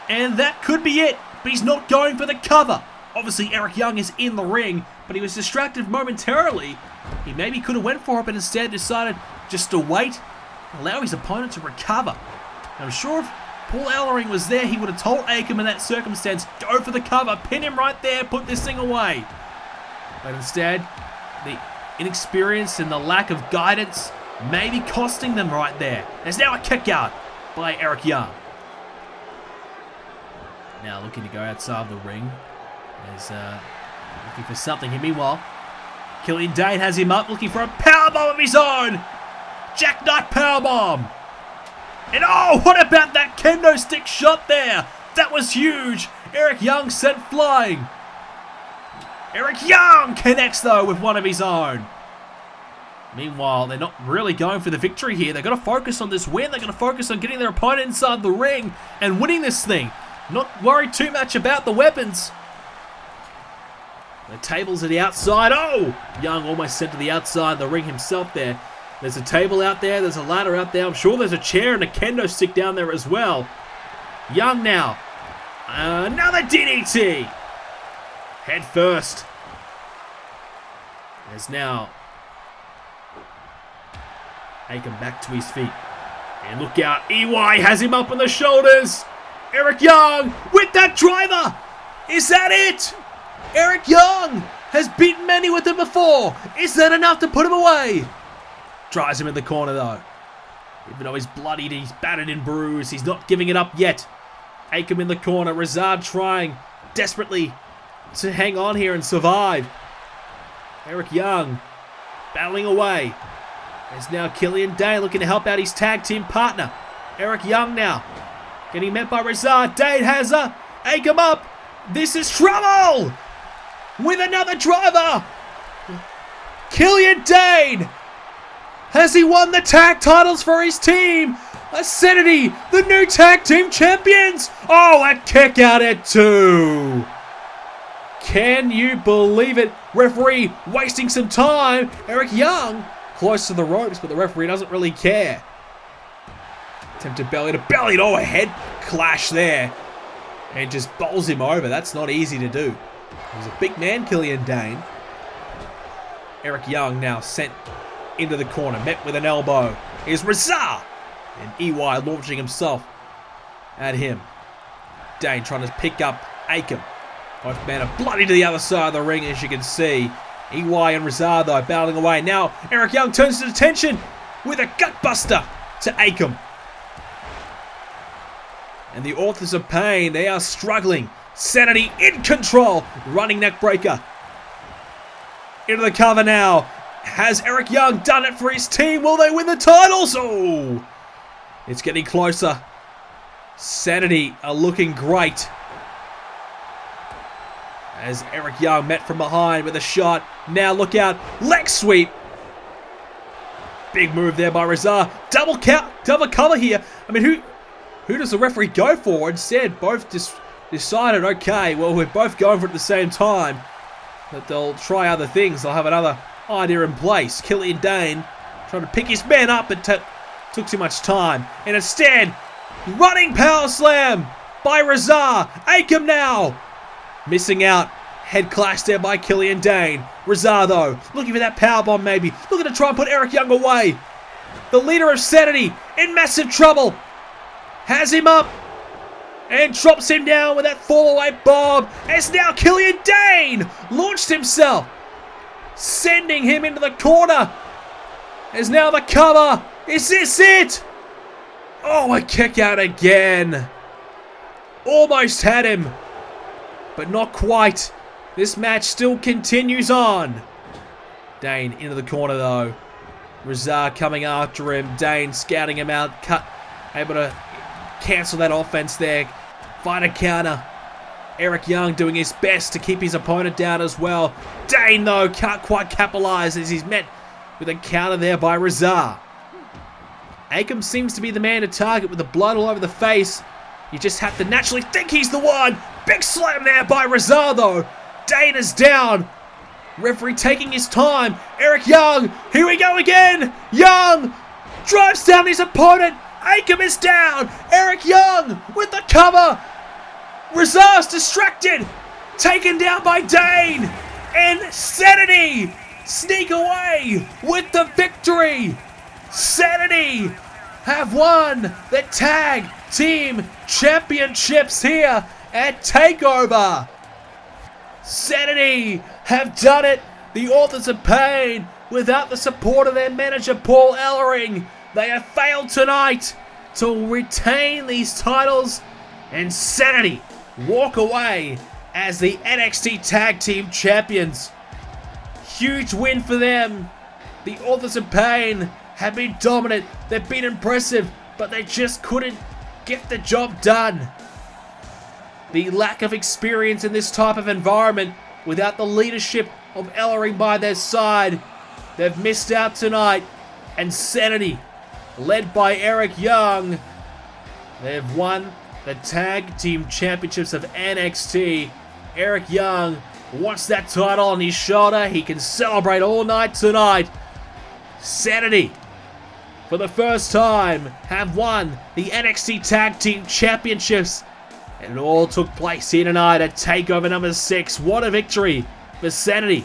[SPEAKER 1] And that could be it. But he's not going for the cover. Obviously, Eric Young is in the ring, but he was distracted momentarily. He maybe could have went for it, but instead decided just to wait, allow his opponent to recover. I'm sure if Paul Ellering was there, he would have told Akam in that circumstance, go for the cover, pin him right there, put this thing away. But instead, the inexperience and the lack of guidance may be costing them right there. There's now a kick out by Eric Young. Now looking to go outside the ring. He's looking for something here. Meanwhile, Killian Dain has him up, looking for a powerbomb of his own. Jackknife powerbomb. And oh, what about that kendo stick shot there? That was huge. Eric Young sent flying. Eric Young connects though with one of his own. Meanwhile, they're not really going for the victory here. They've got to focus on this win. They're going to focus on getting their opponent inside the ring and winning this thing. Not worried too much about the weapons. The table's at the outside. Oh! Young almost sent to the outside the ring himself there. There's a table out there. There's a ladder out there. I'm sure there's a chair and a kendo stick down there as well. Young now. Another DDT. Head first. There's now Akam back to his feet. And look out. EY has him up on the shoulders. Eric Young with that driver. Is that it? Eric Young has beaten many with it before. Is that enough to put him away? Drives him in the corner though. Even though he's bloodied, he's battered and bruised. He's not giving it up yet. Akam in the corner. Razard trying desperately to hang on here and survive. Eric Young battling away. There's now Killian Dain looking to help out his tag team partner. Eric Young now getting met by Razard. Dain has her. Akam up. This is trouble. With another driver. Killian Dain. Has he won the tag titles for his team? SAnitY, the new tag team champions. Oh, a kick out at 2. Can you believe it? Referee wasting some time. Eric Young close to the ropes, but the referee doesn't really care. Attempted belly to belly. Oh, a head clash there. And just bowls him over. That's not easy to do. He's a big man, Killian Dain. Eric Young now sent into the corner. Met with an elbow. Here's Razar. And EY launching himself at him. Dain trying to pick up Akam. Both men are bloody to the other side of the ring, as you can see. EY and Razar, though, battling away. Now, Eric Young turns his attention with a gutbuster to Akam. And the Authors of Pain, they are struggling. SAnitY in control. Running neck breaker. Into the cover now. Has Eric Young done it for his team? Will they win the titles? Oh, it's getting closer. SAnitY are looking great. As Eric Young met from behind with a shot. Now look out. Leg sweep. Big move there by Razar. Double count. Double cover here. I mean, who does the referee go for? Instead, both decided, okay, well, we're both going for it at the same time. But they'll try other things. They'll have another idea in place. Killian Dain trying to pick his man up, but took too much time. And instead, running power slam by Razar. Akam now. Missing out. Head clash there by Killian Dain. Razar, though, looking for that powerbomb maybe. Looking to try and put Eric Young away. The leader of SAnitY in massive trouble. Has him up. And drops him down with that fall-away bomb. As now Killian Dain launched himself. Sending him into the corner. As now the cover. Is this it? Oh, a kick out again. Almost had him. But not quite. This match still continues on. Dain into the corner though. Razar coming after him. Dain scouting him out. Able to cancel that offense there. Find a counter. Eric Young doing his best to keep his opponent down as well. Dain though can't quite capitalize as he's met with a counter there by Razar. Akam seems to be the man to target with the blood all over the face. You just have to naturally think he's the one. Big slam there by Rosado. Dana's down. Referee taking his time. Eric Young, here we go again. Young drives down his opponent. Akam is down. Eric Young with the cover. Rosado's distracted. Taken down by Dane. And SAnitY sneak away with the victory. SAnitY have won the Tag Team Championships here at TakeOver. SAnitY have done it. The Authors of Pain, without the support of their manager Paul Ellering, they have failed tonight to retain these titles, and SAnitY walk away as the NXT Tag Team Champions. Huge win for them. The Authors of Pain have been dominant. They've been impressive, but they just couldn't get the job done. The lack of experience in this type of environment, without the leadership of Ellering by their side, they've missed out tonight. And SAnitY, led by Eric Young, they've won the Tag Team Championships of NXT. Eric Young wants that title on his shoulder. He can celebrate all night tonight. SAnitY, for the first time, have won the NXT Tag Team Championships. And it all took place here tonight at TakeOver number 6. What a victory for SAnitY.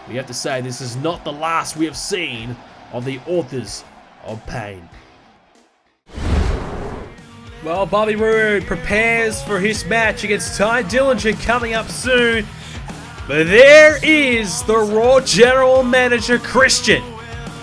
[SPEAKER 1] We have to say this is not the last we have seen of the Authors of Pain. Well, Bobby Roode prepares for his match against Tye Dillenger coming up soon. But there is the Raw General Manager, Christian.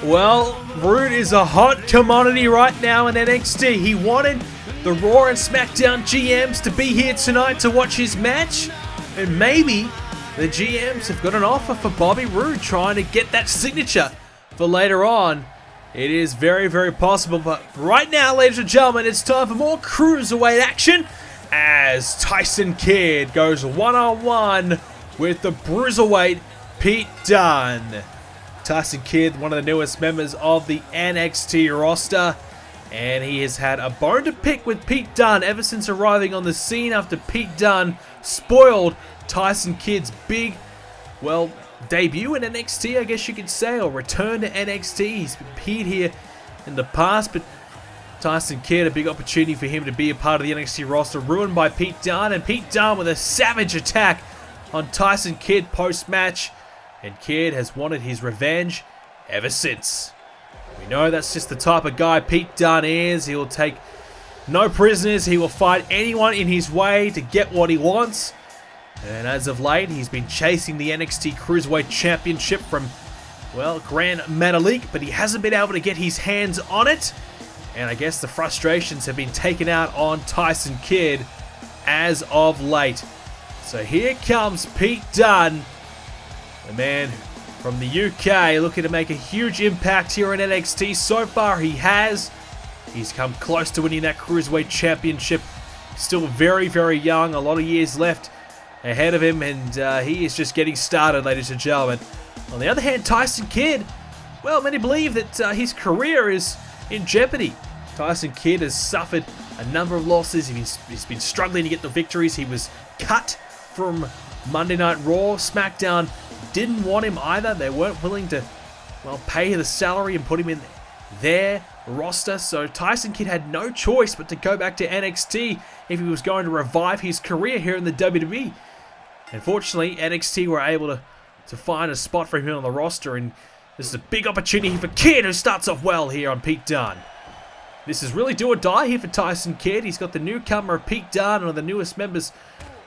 [SPEAKER 1] Well, Roode is a hot commodity right now in NXT. He wanted the Raw and SmackDown GMs to be here tonight to watch his match. And maybe the GMs have got an offer for Bobby Roode, trying to get that signature for later on. It is very, very possible. But right now, ladies and gentlemen, it's time for more Cruiserweight action as Tyson Kidd goes one-on-one with the Bruiserweight Pete Dunne. Tyson Kidd, one of the newest members of the NXT roster, and he has had a bone to pick with Pete Dunne ever since arriving on the scene after Pete Dunne spoiled Tyson Kidd's big, well, debut in NXT, I guess you could say, or return to NXT. He's been Pete here in the past, but Tyson Kidd, a big opportunity for him to be a part of the NXT roster, ruined by Pete Dunne, and Pete Dunne with a savage attack on Tyson Kidd post-match, and Kidd has wanted his revenge ever since. We know that's just the type of guy Pete Dunne is. He will take no prisoners. He will fight anyone in his way to get what he wants. And as of late, he's been chasing the NXT Cruiserweight Championship from, well, Gran Metalik, but he hasn't been able to get his hands on it. And I guess the frustrations have been taken out on Tyson Kidd as of late. So here comes Pete Dunne, the man from the UK, looking to make a huge impact here in NXT. So far, he has. He's come close to winning that Cruiserweight Championship. Still very, very young. A lot of years left ahead of him, and he is just getting started, ladies and gentlemen. On the other hand, Tyson Kidd, well, many believe that his career is in jeopardy. Tyson Kidd has suffered a number of losses. He's been struggling to get the victories. He was cut from Monday Night Raw. SmackDown didn't want him either. They weren't willing to, well, pay the salary and put him in their roster. So Tyson Kidd had no choice but to go back to NXT if he was going to revive his career here in the WWE. Unfortunately, NXT were able to find a spot for him on the roster, and this is a big opportunity for Kidd, who starts off well here on Pete Dunne. This is really do or die here for Tyson Kidd. He's got the newcomer of Pete Dunne, one of the newest members,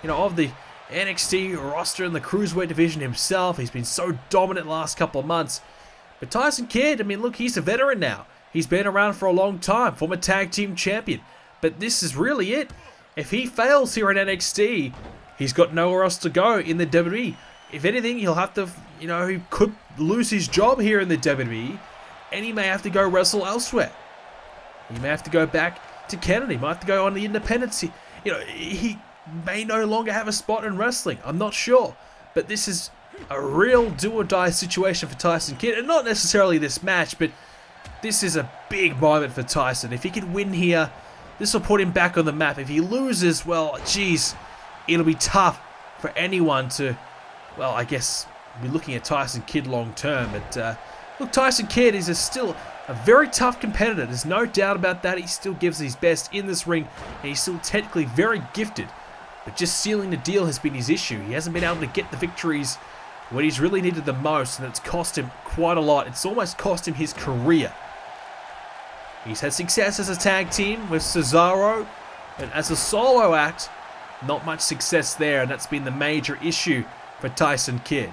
[SPEAKER 1] of the NXT roster in the Cruiserweight division himself. He's been so dominant the last couple of months. But Tyson Kidd, look, he's a veteran now. He's been around for a long time, former tag team champion. But this is really it. If he fails here in NXT, he's got nowhere else to go in the WWE. If anything, he'll have to, he could lose his job here in the WWE, and he may have to go wrestle elsewhere. He may have to go back to Canada. He might have to go on the independence. He may no longer have a spot in wrestling. I'm not sure. But this is a real do-or-die situation for Tyson Kidd. And not necessarily this match, but this is a big moment for Tyson. If he can win here, this will put him back on the map. If he loses, well, geez, it'll be tough for anyone to, well, I guess, be looking at Tyson Kidd long term. But look, Tyson Kidd is still a very tough competitor. There's no doubt about that. He still gives his best in this ring, and he's still technically very gifted. But just sealing the deal has been his issue. He hasn't been able to get the victories when he's really needed the most, and it's cost him quite a lot. It's almost cost him his career. He's had success as a tag team with Cesaro, and as a solo act, not much success there, and that's been the major issue for Tyson Kidd.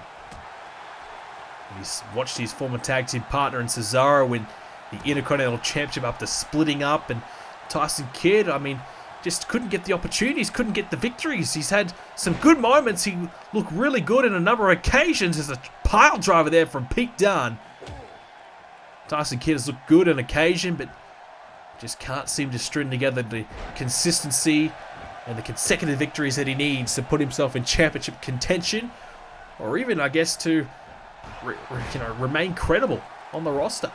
[SPEAKER 1] He's watched his former tag team partner in Cesaro win the Intercontinental Championship after splitting up, and Tyson Kidd, I mean, just couldn't get the opportunities, couldn't get the victories. He's had some good moments. He looked really good in a number of occasions. There's a pile driver there from Pete Dunne. Tyson Kidd has looked good on occasion, but just can't seem to string together the consistency and the consecutive victories that he needs to put himself in championship contention, or even, I guess, to remain credible on the roster.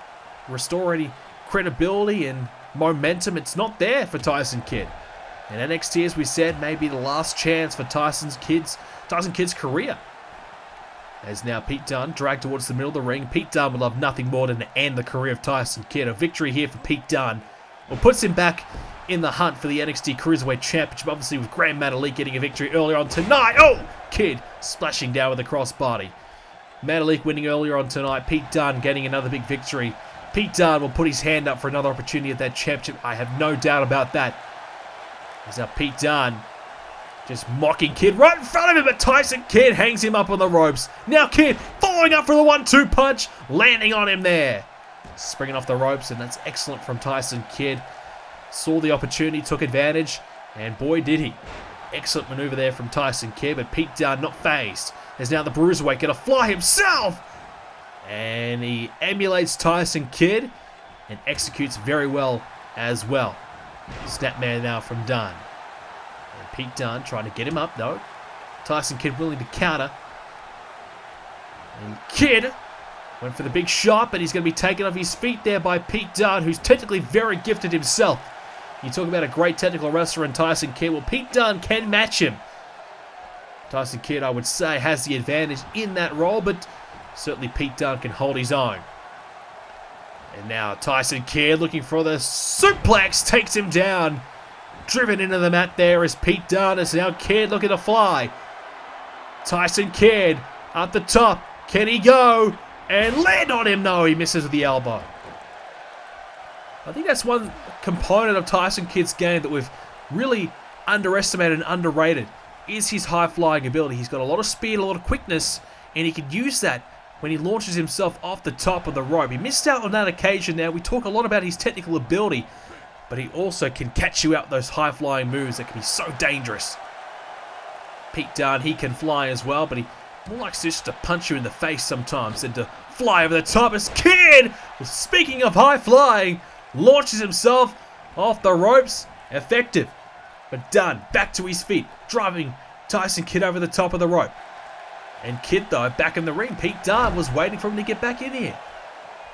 [SPEAKER 1] Restore any credibility and momentum. It's not there for Tyson Kidd. And NXT, as we said, may be the last chance for Tyson Kidd's career. As now Pete Dunne dragged towards the middle of the ring. Pete Dunne would love nothing more than to end the career of Tyson Kidd. A victory here for Pete Dunne puts him back in the hunt for the NXT Cruiserweight Championship. Obviously with Gran Metalik getting a victory earlier on tonight. Oh! Kidd splashing down with a crossbody. Metalik winning earlier on tonight. Pete Dunne getting another big victory. Pete Dunne will put his hand up for another opportunity at that championship. I have no doubt about that. There's now Pete Dunne just mocking Kidd right in front of him, but Tyson Kidd hangs him up on the ropes. Now Kidd following up for the 1-2 punch, landing on him there. Springing off the ropes, and that's excellent from Tyson Kidd. Saw the opportunity, took advantage, and boy did he. Excellent maneuver there from Tyson Kidd, but Pete Dunne not phased. There's now the Cruiserweight going to fly himself. And he emulates Tyson Kidd and executes very well as well. Snapman now from Dunne. And Pete Dunne trying to get him up though. Tyson Kidd willing to counter. And Kidd went for the big shot, but he's going to be taken off his feet there by Pete Dunne, who's technically very gifted himself. You talk about a great technical wrestler in Tyson Kidd. Well, Pete Dunne can match him. Tyson Kidd, I would say, has the advantage in that role, but certainly Pete Dunne can hold his own. And now Tyson Kidd looking for the suplex, takes him down. Driven into the mat there is Pete Dunne. It's now Kidd looking to fly. Tyson Kidd up the top. Can he go? And land on him? No, he misses with the elbow. I think that's one component of Tyson Kidd's game that we've really underestimated and underrated, is his high-flying ability. He's got a lot of speed, a lot of quickness, and he can use that when he launches himself off the top of the rope. He missed out on that occasion now. We talk a lot about his technical ability, but he also can catch you out those high-flying moves that can be so dangerous. Pete Dunne, he can fly as well, but he more likes just to punch you in the face sometimes than to fly over the top. As Kidd, speaking of high-flying, launches himself off the ropes. Effective. But Dunne back to his feet, driving Tyson Kidd over the top of the rope. And Kidd, though, back in the ring. Pete Dunne was waiting for him to get back in here.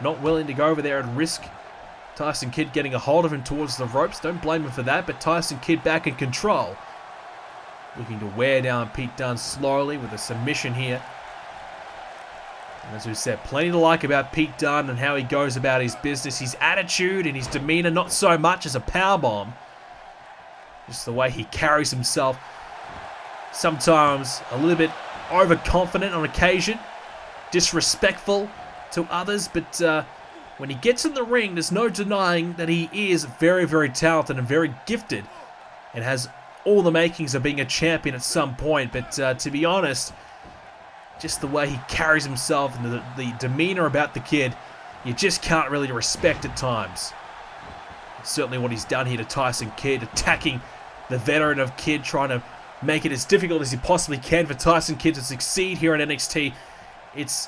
[SPEAKER 1] Not willing to go over there and risk Tyson Kidd getting a hold of him towards the ropes. Don't blame him for that, but Tyson Kidd back in control. Looking to wear down Pete Dunne slowly with a submission here. And as we said, plenty to like about Pete Dunne and how he goes about his business. His attitude and his demeanor, not so much as a powerbomb. Just the way he carries himself. Sometimes a little bit overconfident on occasion. Disrespectful to others. But when he gets in the ring, there's no denying that he is very, very talented and very gifted. And has all the makings of being a champion at some point. But to be honest, just the way he carries himself and the demeanor about the kid, you just can't really respect at times. Certainly what he's done here to Tyson Kidd, attacking the veteran of Kidd, trying to make it as difficult as he possibly can for Tyson Kidd to succeed here in NXT. It's,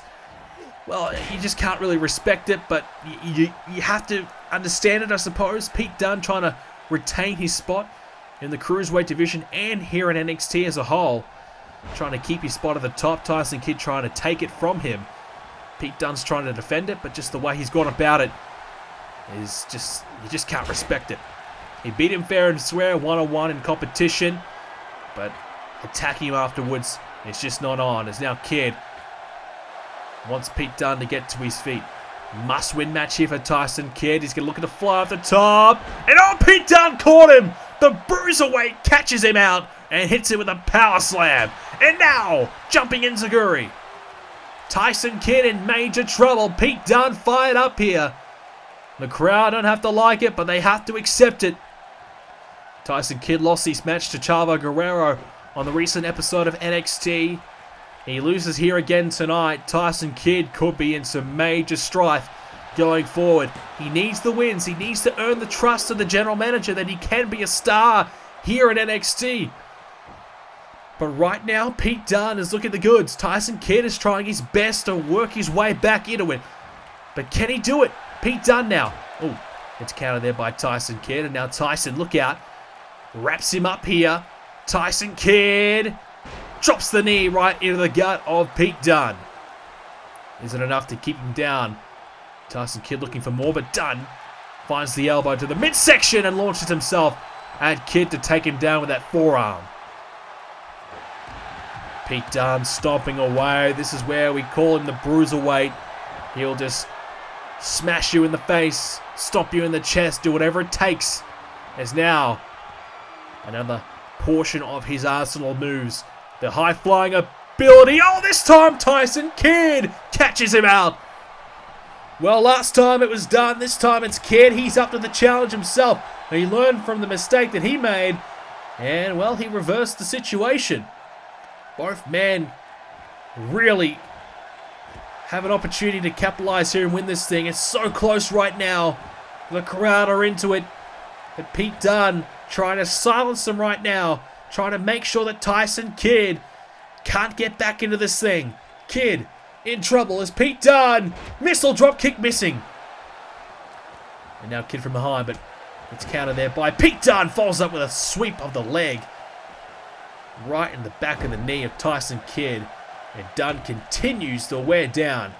[SPEAKER 1] well, you just can't really respect it, but you have to understand it, I suppose. Pete Dunne trying to retain his spot in the Cruiserweight division and here in NXT as a whole. Trying to keep his spot at the top. Tyson Kidd trying to take it from him. Pete Dunne's trying to defend it, but just the way he's gone about it, is just, you just can't respect it. He beat him fair and square one-on-one in competition, but attacking him afterwards is just not on. As now Kidd wants Pete Dunne to get to his feet. Must-win match here for Tyson Kidd. He's going to look at the fly off the top. And oh, Pete Dunne caught him. The Cruiserweight catches him out and hits him with a power slam. And now, jumping enziguri. Tyson Kidd in major trouble. Pete Dunne fired up here. The crowd don't have to like it, but they have to accept it. Tyson Kidd lost his match to Chavo Guerrero on the recent episode of NXT. He loses here again tonight. Tyson Kidd could be in some major strife going forward. He needs the wins. He needs to earn the trust of the general manager that he can be a star here at NXT. But right now, Pete Dunne is looking the goods. Tyson Kidd is trying his best to work his way back into it. But can he do it? Pete Dunne now. Oh, it's countered there by Tyson Kidd. And now Tyson, look out. Wraps him up here. Tyson Kidd drops the knee right into the gut of Pete Dunne. Is it enough to keep him down? Tyson Kidd looking for more, but Dunne finds the elbow to the midsection and launches himself at Kidd to take him down with that forearm. Pete Dunne stomping away. This is where we call him the Bruiserweight. He'll just smash you in the face, stomp you in the chest, do whatever it takes. As now, another portion of his arsenal moves. The high-flying ability. Oh, this time Tyson Kidd catches him out. Well, last time it was Dunne. This time it's Kidd. He's up to the challenge himself. He learned from the mistake that he made. And, well, he reversed the situation. Both men really have an opportunity to capitalize here and win this thing. It's so close right now. The crowd are into it. But Pete Dunne trying to silence them right now. Trying to make sure that Tyson Kidd can't get back into this thing. Kidd in trouble as Pete Dunne. Missile drop kick missing. And now Kidd from behind, but it's countered there by Pete Dunne. Follows up with a sweep of the leg. Right in the back of the knee of Tyson Kidd. And Dunne continues to wear down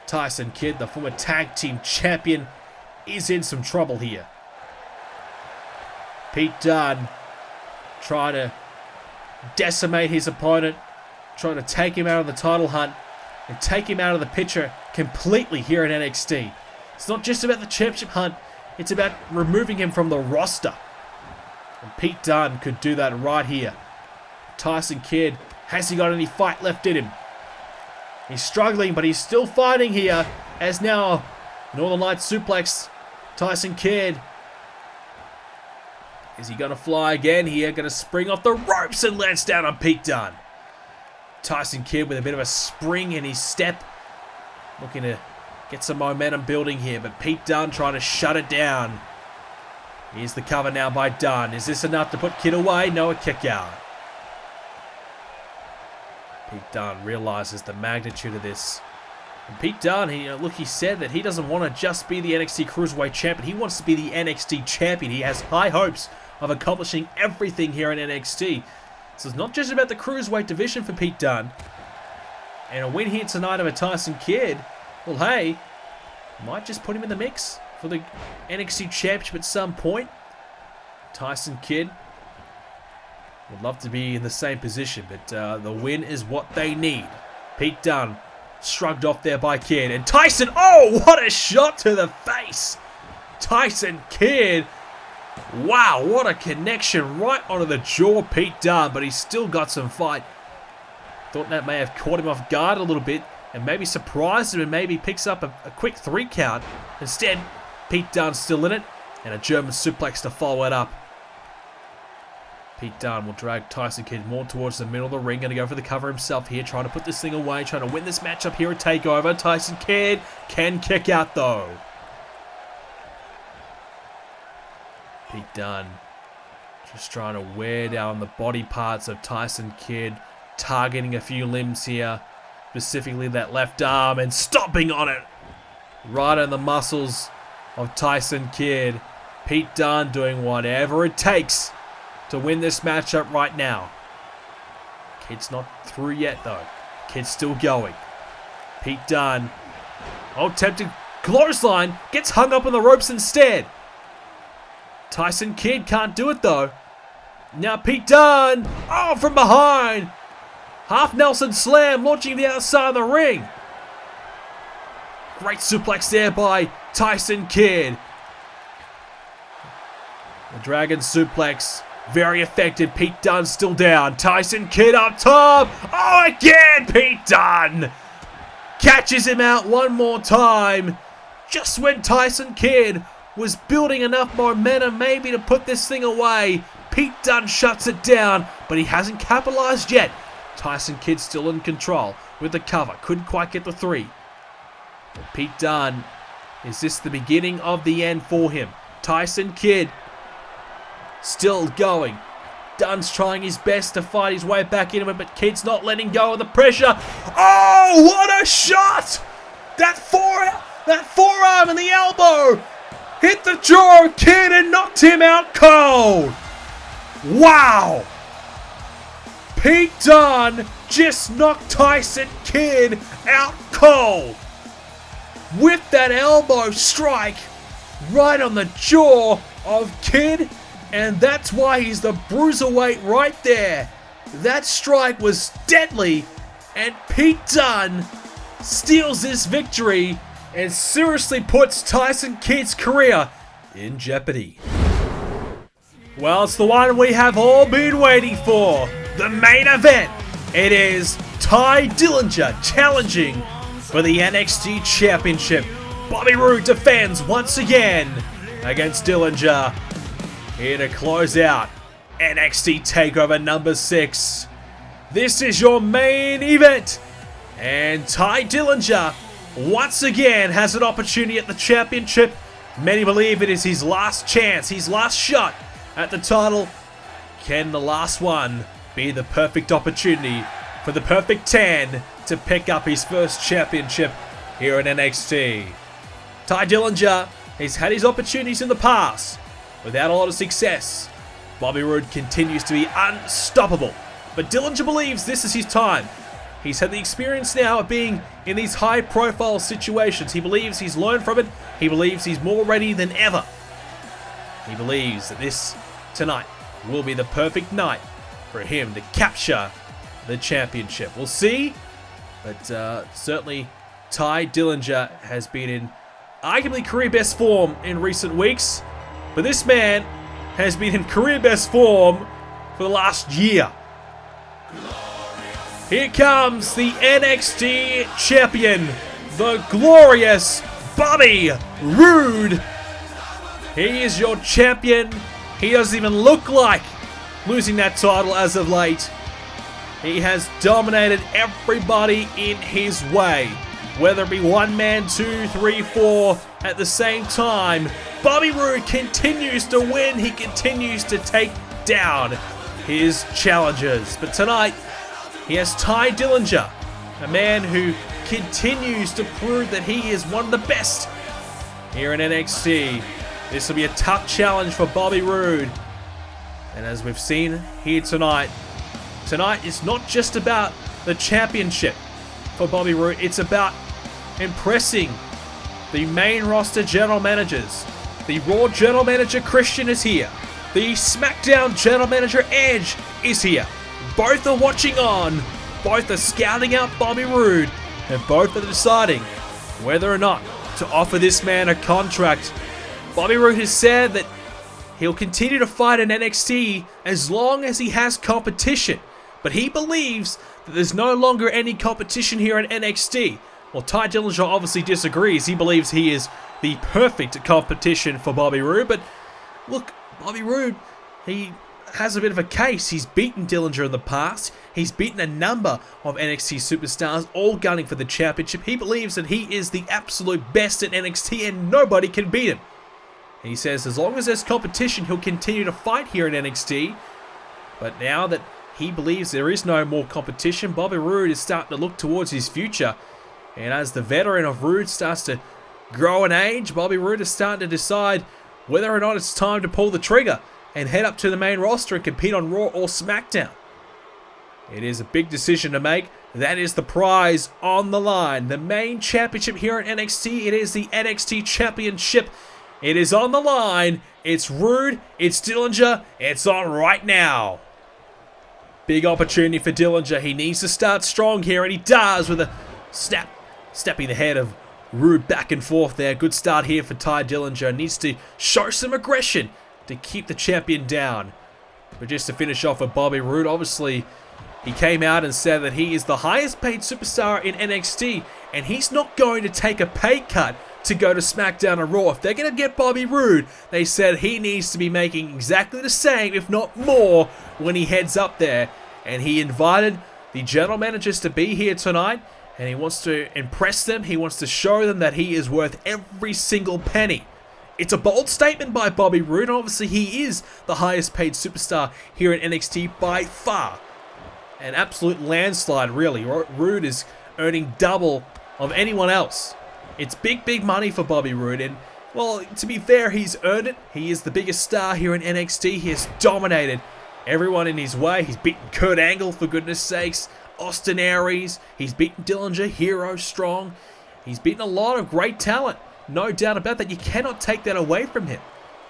[SPEAKER 1] Tyson Kidd, the former tag team champion, is in some trouble here. Pete Dunne trying to decimate his opponent, trying to take him out of the title hunt and take him out of the picture completely here in NXT. It's not just about the championship hunt, it's about removing him from the roster. And Pete Dunne could do that right here. Tyson Kidd, has he got any fight left in him? He's struggling, but he's still fighting here. As now, Northern Lights suplex, Tyson Kidd. Is he going to fly again here? Going to spring off the ropes and lands down on Pete Dunne. Tyson Kidd with a bit of a spring in his step. Looking to get some momentum building here. But Pete Dunne trying to shut it down. Here's the cover now by Dunne. Is this enough to put Kidd away? No, a kick out. Pete Dunne realizes the magnitude of this. And Pete Dunne, he said that he doesn't want to just be the NXT Cruiserweight champion. He wants to be the NXT champion. He has high hopes of accomplishing everything here in NXT. So it's not just about the Cruiserweight division for Pete Dunne. And a win here tonight over Tyson Kidd, well, hey, might just put him in the mix for the NXT championship at some point. Tyson Kidd would love to be in the same position, but the win is what they need. Pete Dunne shrugged off there by Kidd. And Tyson, oh, what a shot to the face. Tyson Kidd, wow, what a connection right onto the jaw of Pete Dunne, but he's still got some fight. Thought that may have caught him off guard a little bit and maybe surprised him and maybe picks up a quick 3 count. Instead, Pete Dunne's still in it and a German suplex to follow it up. Pete Dunne will drag Tyson Kidd more towards the middle of the ring. Going to go for the cover himself here. Trying to put this thing away. Trying to win this matchup here at TakeOver. Tyson Kidd can kick out though. Pete Dunne just trying to wear down the body parts of Tyson Kidd. Targeting a few limbs here. Specifically that left arm. And stomping on it. Right on the muscles of Tyson Kidd. Pete Dunne doing whatever it takes to win this matchup right now. Kidd's not through yet though. Kidd's still going. Pete Dunne. Oh, tempted Clothesline, gets hung up on the ropes instead. Tyson Kidd can't do it though. Now Pete Dunne, oh, from behind. Half Nelson slam, launching the outside of the ring. Great suplex there by Tyson Kidd. The Dragon suplex, very effective. Pete Dunne still down. Tyson Kidd up top. Oh, again, Pete Dunne. Catches him out one more time. Just when Tyson Kidd was building enough momentum maybe to put this thing away, Pete Dunne shuts it down, but he hasn't capitalized yet. Tyson Kidd still in control with the cover. Couldn't quite get the 3. But Pete Dunne, is this the beginning of the end for him? Tyson Kidd still going. Dunne's trying his best to fight his way back into it, but Kidd's not letting go of the pressure. Oh, what a shot! That forearm and the elbow hit the jaw of Kidd and knocked him out cold. Wow! Pete Dunne just knocked Tyson Kidd out cold with that elbow strike right on the jaw of Kidd, and that's why he's the Cruiserweight right there. That strike was deadly, and Pete Dunne steals this victory and seriously puts Tyson Kidd's career in jeopardy. Well, it's the one we have all been waiting for. The main event. It is Tye Dillenger challenging for the NXT Championship. Bobby Roode defends once again against Dillenger. Here to close out NXT Takeover number 6. This is your main event. And Tye Dillenger once again has an opportunity at the championship. Many believe it is his last chance, his last shot at the title. Can the last one be the perfect opportunity for the perfect 10 to pick up his first championship here in NXT? Tye Dillenger has had his opportunities in the past without a lot of success. Bobby Roode continues to be unstoppable, but Dillenger believes this is his time. He's had the experience now of being in these high-profile situations. He believes he's learned from it. He believes he's more ready than ever. He believes that this tonight will be the perfect night for him to capture the championship. We'll see, but certainly Tye Dillenger has been in arguably career best form in recent weeks, but this man has been in career best form for the last year. Here comes the NXT Champion, the glorious Bobby Roode. He is your champion. He doesn't even look like losing that title as of late. He has dominated everybody in his way. Whether it be 1 man, 2, 3, 4 at the same time, Bobby Roode continues to win. He continues to take down his challengers. But tonight, he has Tye Dillenger, a man who continues to prove that he is one of the best here in NXT. This will be a tough challenge for Bobby Roode. And as we've seen here tonight is not just about the championship for Bobby Roode. It's about impressing the main roster general managers. The Raw general manager Christian is here. The SmackDown general manager Edge is here. Both are watching on. Both are scouting out Bobby Roode. And both are deciding whether or not to offer this man a contract. Bobby Roode has said that he'll continue to fight in NXT as long as he has competition. But he believes that there's no longer any competition here in NXT. Well, Tye Dillenger obviously disagrees. He believes he is the perfect competition for Bobby Roode. But look, Bobby Roode, he has a bit of a case. He's beaten Dillenger in the past. He's beaten a number of NXT superstars, all gunning for the championship. He believes that he is the absolute best at NXT and nobody can beat him. And he says as long as there's competition, he'll continue to fight here in NXT. But now that he believes there is no more competition, Bobby Roode is starting to look towards his future. And as the veteran of Roode starts to grow in age, Bobby Roode is starting to decide whether or not it's time to pull the trigger and head up to the main roster and compete on Raw or SmackDown. It is a big decision to make. That is the prize on the line. The main championship here at NXT. It is the NXT Championship. It is on the line. It's Roode. It's Dillinger. It's on right now. Big opportunity for Dillinger. He needs to start strong here, and he does with a stepping the head of Roode back and forth there. Good start here for Tye Dillenger. Needs to show some aggression to keep the champion down. But just to finish off with Bobby Roode, obviously he came out and said that he is the highest paid superstar in NXT, and he's not going to take a pay cut to go to Smackdown and Raw. If they're going to get Bobby Roode, they said he needs to be making exactly the same, if not more, when he heads up there. And he invited the general managers to be here tonight, and he wants to impress them. He wants to show them that he is worth every single penny. It's a bold statement by Bobby Roode, and obviously he is the highest paid superstar here in NXT by far. An absolute landslide, really. Roode is earning double of anyone else. It's big money for Bobby Roode, and, well, to be fair, he's earned it. He is the biggest star here in NXT. He has dominated everyone in his way. He's beaten Kurt Angle, for goodness sakes, Austin Aries. He's beaten Dillinger, Hero Strong. He's beaten a lot of great talent. No doubt about that. You cannot take that away from him.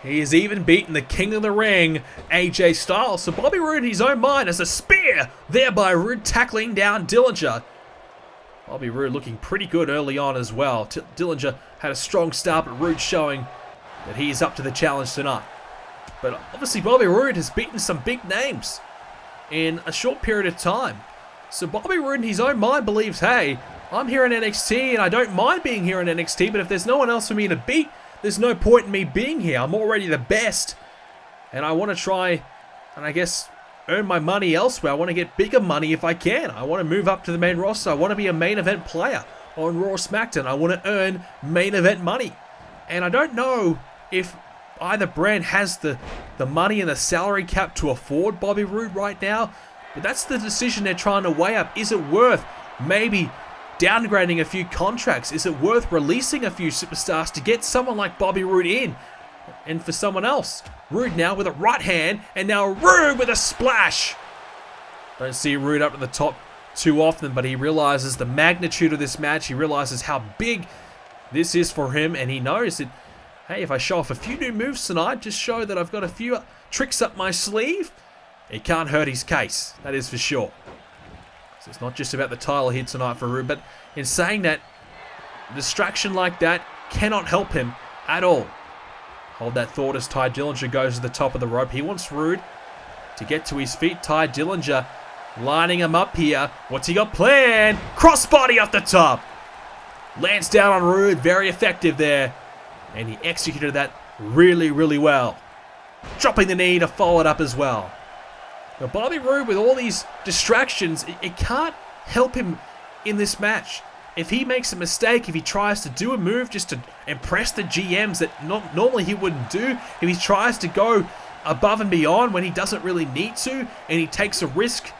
[SPEAKER 1] He has even beaten the King of the Ring, AJ Styles. So Bobby Roode in his own mind as a spear, thereby Roode tackling down Dillinger. Bobby Roode looking pretty good early on as well. Dillinger had a strong start, but Roode showing that he is up to the challenge tonight. But obviously Bobby Roode has beaten some big names in a short period of time. So Bobby Roode in his own mind believes, hey, I'm here in NXT and I don't mind being here in NXT, but if there's no one else for me to beat, there's no point in me being here. I'm already the best. And I want to try and, I guess, earn my money elsewhere. I want to get bigger money if I can. I want to move up to the main roster. I want to be a main event player on Raw or SmackDown. I want to earn main event money. And I don't know if either brand has the money and the salary cap to afford Bobby Roode right now. But that's the decision they're trying to weigh up. Is it worth maybe downgrading a few contracts? Is it worth releasing a few superstars to get someone like Bobby Roode in? And for someone else, Roode now with a right hand, and now Roode with a splash. Don't see Roode up at the top too often, but he realizes the magnitude of this match. He realizes how big this is for him, and he knows that, hey, if I show off a few new moves tonight, just show that I've got a few tricks up my sleeve, it can't hurt his case. That is for sure. So it's not just about the title here tonight for Roode, but in saying that, a distraction like that cannot help him at all. Hold that thought as Tye Dillenger goes to the top of the rope. He wants Roode to get to his feet. Tye Dillenger lining him up here. What's he got planned? Crossbody off the top. Lands down on Roode. Very effective there. And he executed that really well. Dropping the knee to follow it up as well. Now Bobby Roode, with all these distractions, it can't help him in this match. If he makes a mistake, if he tries to do a move just to impress the GMs that normally he wouldn't do, if he tries to go above and beyond when he doesn't really need to, and he takes a risk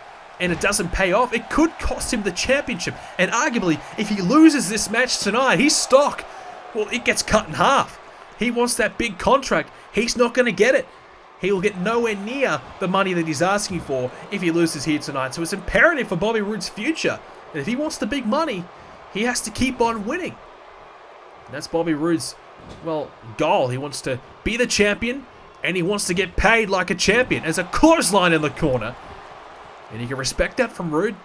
[SPEAKER 1] and it doesn't pay off, it could cost him the championship. And arguably, if he loses this match tonight, his stock, well, it gets cut in half. He wants that big contract. He's not going to get it. He will get nowhere near the money that he's asking for if he loses here tonight. So it's imperative for Bobby Roode's future that if he wants the big money, he has to keep on winning. And that's Bobby Roode's, well, goal. He wants to be the champion, and he wants to get paid like a champion. There's a clothesline in the corner, and you can respect that from Roode,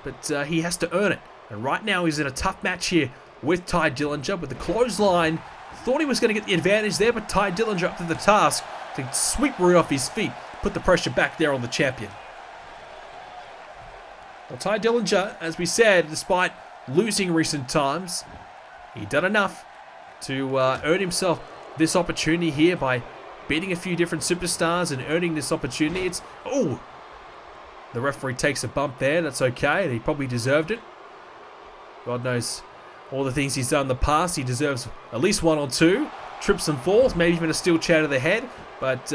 [SPEAKER 1] but he has to earn it. And right now he's in a tough match here with Tye Dillenger with the clothesline. Thought he was going to get the advantage there, but Tye Dillenger up to the task to sweep Roode off his feet, put the pressure back there on the champion. Well, Tye Dillenger, as we said, despite losing recent times, he done enough to earn himself this opportunity here by beating a few different superstars and earning this opportunity. It's, oh, the referee takes a bump there. That's okay. He probably deserved it. God knows all the things he's done in the past. He deserves at least one or two trips and falls, maybe even a steel chair to the head, but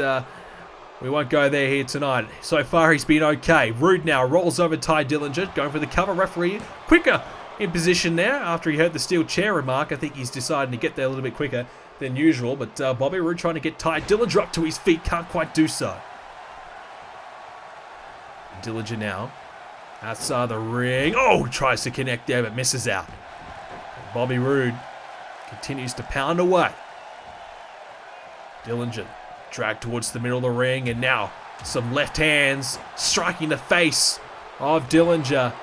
[SPEAKER 1] we won't go there here tonight. So far he's been okay. Roode now rolls over Tye Dillenger, going for the cover. Referee quicker in position there after he heard the steel chair remark. I think he's deciding to get there a little bit quicker than usual, but Bobby Roode trying to get Tye Dillenger up to his feet, can't quite do so. Dillenger now Outside the ring. Oh, tries to connect there but misses out. Bobby Roode continues to pound away. Dillenger dragged towards the middle of the ring, and now some left hands striking the face of Dillenger.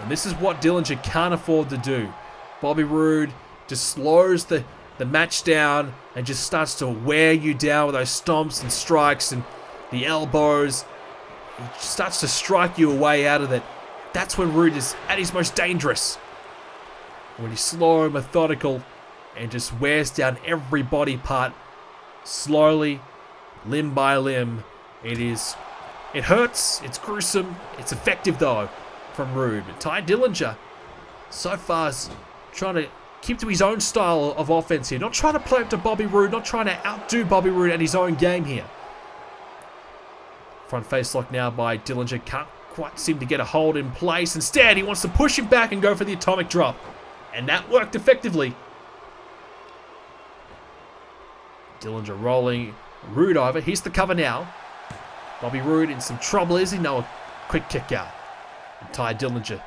[SPEAKER 1] And this is what Dillenger can't afford to do. Bobby Roode just slows the match down and just starts to wear you down with those stomps and strikes and the elbows. He starts to strike you away out of it. That's when Roode is at his most dangerous. When he's slow and methodical and just wears down every body part slowly, limb by limb. It hurts, it's gruesome, it's effective though from Roode. But Tye Dillenger so far is trying to keep to his own style of offense here. Not trying to play up to Bobby Roode, not trying to outdo Bobby Roode at his own game here. Front face lock now by Dillenger. Can't quite seem to get a hold in place. Instead, he wants to push him back and go for the atomic drop. And that worked effectively. Dillenger rolling Roode over. Here's the cover now. Bobby Roode in some trouble, is he? No, a quick kick out. And Tye Dillenger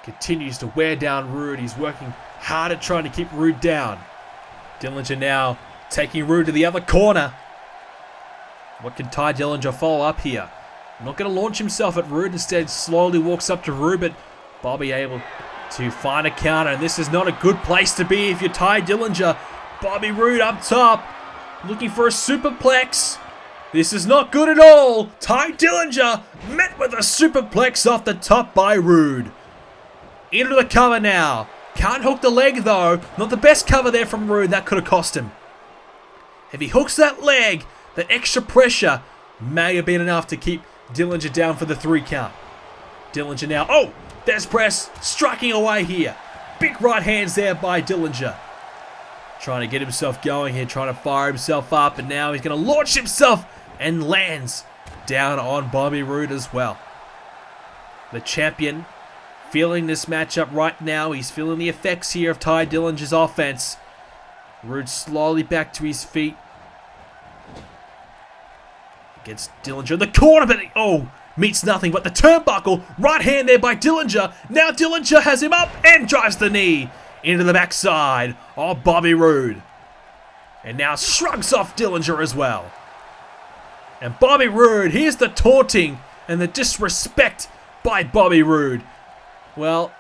[SPEAKER 1] continues to wear down Roode. He's working hard at trying to keep Roode down. Dillenger now taking Roode to the other corner. What can Tye Dillenger follow up here? Not going to launch himself at Roode. Instead, slowly walks up to Roode, but Bobby able to find a counter. And this is not a good place to be if you're Tye Dillenger. Bobby Roode up top, looking for a superplex. This is not good at all. Tye Dillenger met with a superplex off the top by Roode. Into the cover now. Can't hook the leg though. Not the best cover there from Roode. That could have cost him. If he hooks that leg, that extra pressure may have been enough to keep Dillenger down for the 3 count. Dillenger now. Oh, there's press. Striking away here. Big right hands there by Dillenger. Trying to get himself going here. Trying to fire himself up. And now he's going to launch himself and lands down on Bobby Roode as well. The champion feeling this matchup right now. He's feeling the effects here of Tye Dillinger's offense. Roode slowly back to his feet. Gets Dillenger in the corner, but meets nothing but the turnbuckle. Right hand there by Dillenger. Now Dillenger has him up and drives the knee into the backside of Bobby Roode. And now shrugs off Dillenger as well. And Bobby Roode, here's the taunting and the disrespect by Bobby Roode. Well,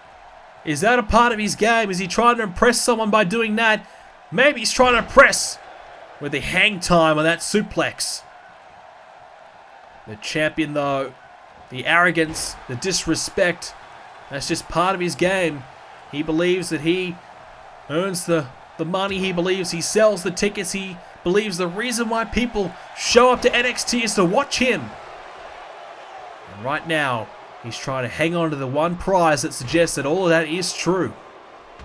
[SPEAKER 1] is that a part of his game? Is he trying to impress someone by doing that? Maybe he's trying to impress with the hang time on that suplex. The champion though, the arrogance, the disrespect, that's just part of his game. He believes that he earns the money, he believes he sells the tickets, he believes the reason why people show up to NXT is to watch him. And right now, he's trying to hang on to the one prize that suggests that all of that is true.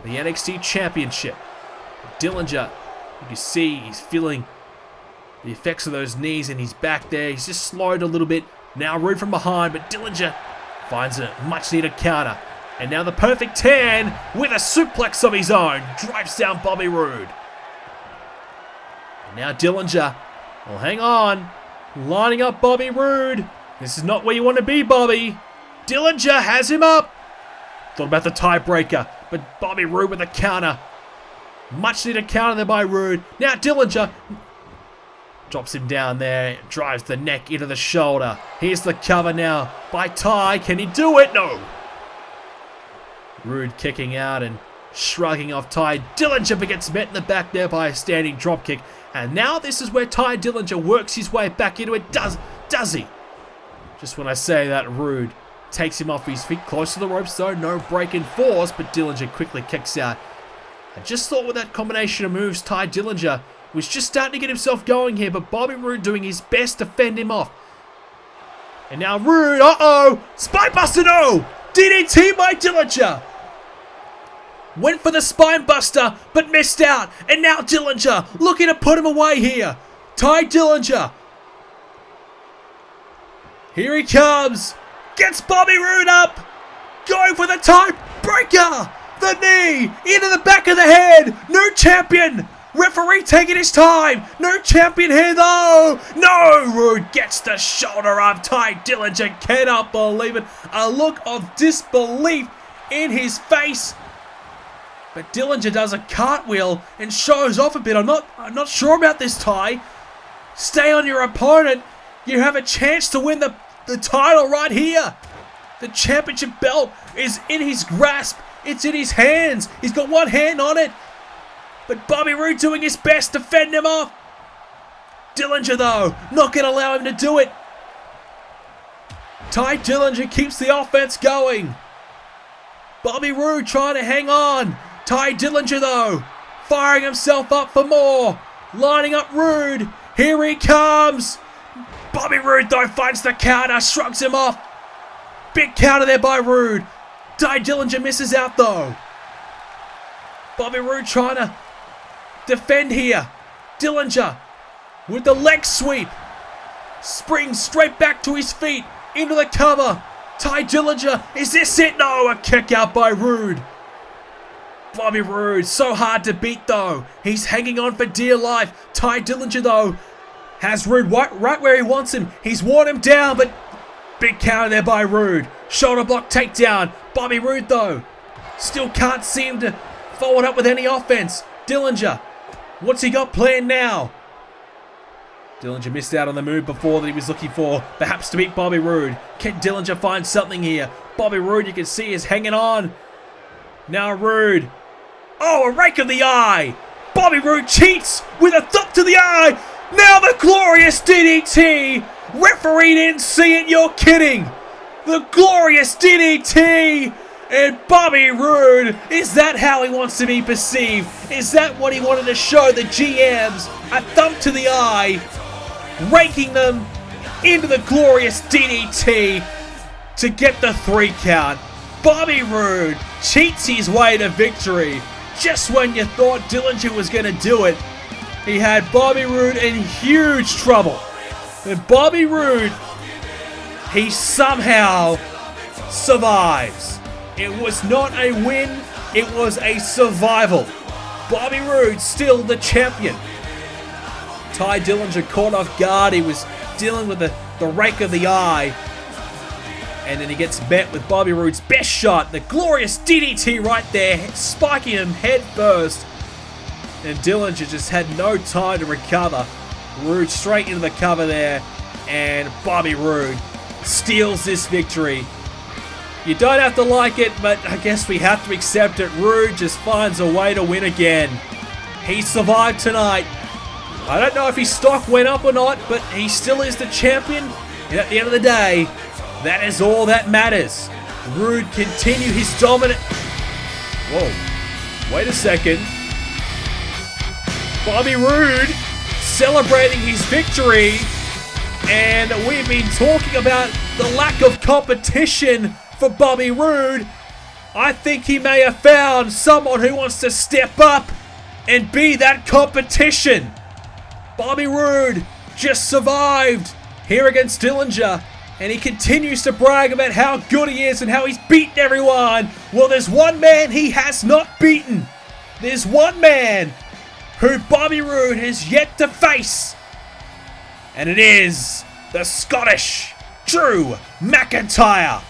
[SPEAKER 1] The NXT Championship. Dillenger, you can see he's feeling the effects of those knees in his back there. He's just slowed a little bit. Now Roode from behind, but Dillenger finds a much needed counter. And now the perfect 10 with a suplex of his own. Drives down Bobby Roode. And now Dillenger, well, hang on. Lining up Bobby Roode. This is not where you want to be, Bobby. Dillenger has him up. Thought about the tiebreaker, but Bobby Roode with a counter. Much needed counter there by Roode. Now Dillenger drops him down there, drives the neck into the shoulder. Here's the cover now by Tye. Can he do it? No. Roode kicking out and shrugging off Tye Dillenger, but gets met in the back there by a standing dropkick. And now this is where Tye Dillenger works his way back into it. Does he? Just when I say that, Roode takes him off his feet, close to the ropes though. No break in force, but Dillenger quickly kicks out. I just thought with that combination of moves, Tye Dillenger was just starting to get himself going here, but Bobby Roode doing his best to fend him off. And now Roode, Spinebuster, no! DDT by Dillenger! Went for the Spinebuster, but missed out. And now Dillenger looking to put him away here. Tye Dillenger. Here he comes. Gets Bobby Roode up. Going for the tiebreaker. The knee into the back of the head. New champion. Referee taking his time. No champion here though. No, Roode gets the shoulder up. Tye Dillenger cannot believe it. A look of disbelief in his face. But Dillenger does a cartwheel and shows off a bit. I'm not sure about this, Tye. Stay on your opponent. You have a chance to win the title right here. The championship belt is in his grasp. It's in his hands. He's got one hand on it. But Bobby Roode doing his best to fend him off. Dillenger, though, not going to allow him to do it. Tye Dillenger keeps the offense going. Bobby Roode trying to hang on. Tye Dillenger, though, firing himself up for more. Lining up Roode. Here he comes. Bobby Roode, though, finds the counter, shrugs him off. Big counter there by Roode. Tye Dillenger misses out, though. Bobby Roode trying to defend here. Dillenger with the leg sweep. Springs straight back to his feet. Into the cover. Tye Dillenger, is this it? No, a kick out by Roode. Bobby Roode, so hard to beat though. He's hanging on for dear life. Tye Dillenger though, has Roode right where he wants him. He's worn him down, but big counter there by Roode. Shoulder block takedown. Bobby Roode though, still can't seem to follow it up with any offense. Dillenger, what's he got planned now? Dillenger missed out on the move before that he was looking for, perhaps to beat Bobby Roode. Can Dillenger find something here? Bobby Roode, you can see, is hanging on. Now Roode. Oh, a rake of the eye. Bobby Roode cheats with a thump to the eye. Now the glorious DDT. Referee didn't see it, you're kidding. The glorious DDT. And Bobby Roode, is that how he wants to be perceived? Is that what he wanted to show the GMs? A thump to the eye, raking them into the glorious DDT to get the 3 count. Bobby Roode cheats his way to victory. Just when you thought Dillenger was going to do it, he had Bobby Roode in huge trouble. And Bobby Roode, he somehow survives. It was not a win, it was a survival. Bobby Roode still the champion. Tye Dillenger caught off guard. He was dealing with the rake of the eye. And then he gets met with Bobby Roode's best shot. The glorious DDT right there, spiking him head first. And Dillenger just had no time to recover. Roode straight into the cover there. And Bobby Roode steals this victory. You don't have to like it, but I guess we have to accept it. Roode just finds a way to win again. He survived tonight. I don't know if his stock went up or not, but he still is the champion. And at the end of the day, that is all that matters. Roode continue his dominant... Whoa. Wait a second. Bobby Roode celebrating his victory. And we've been talking about the lack of competition for Bobby Roode. I think he may have found someone who wants to step up and be that competition. Bobby Roode just survived here against Dillenger, and he continues to brag about how good he is and how he's beaten everyone. Well, there's one man he has not beaten. There's one man who Bobby Roode has yet to face, and it is the Scottish Drew McIntyre.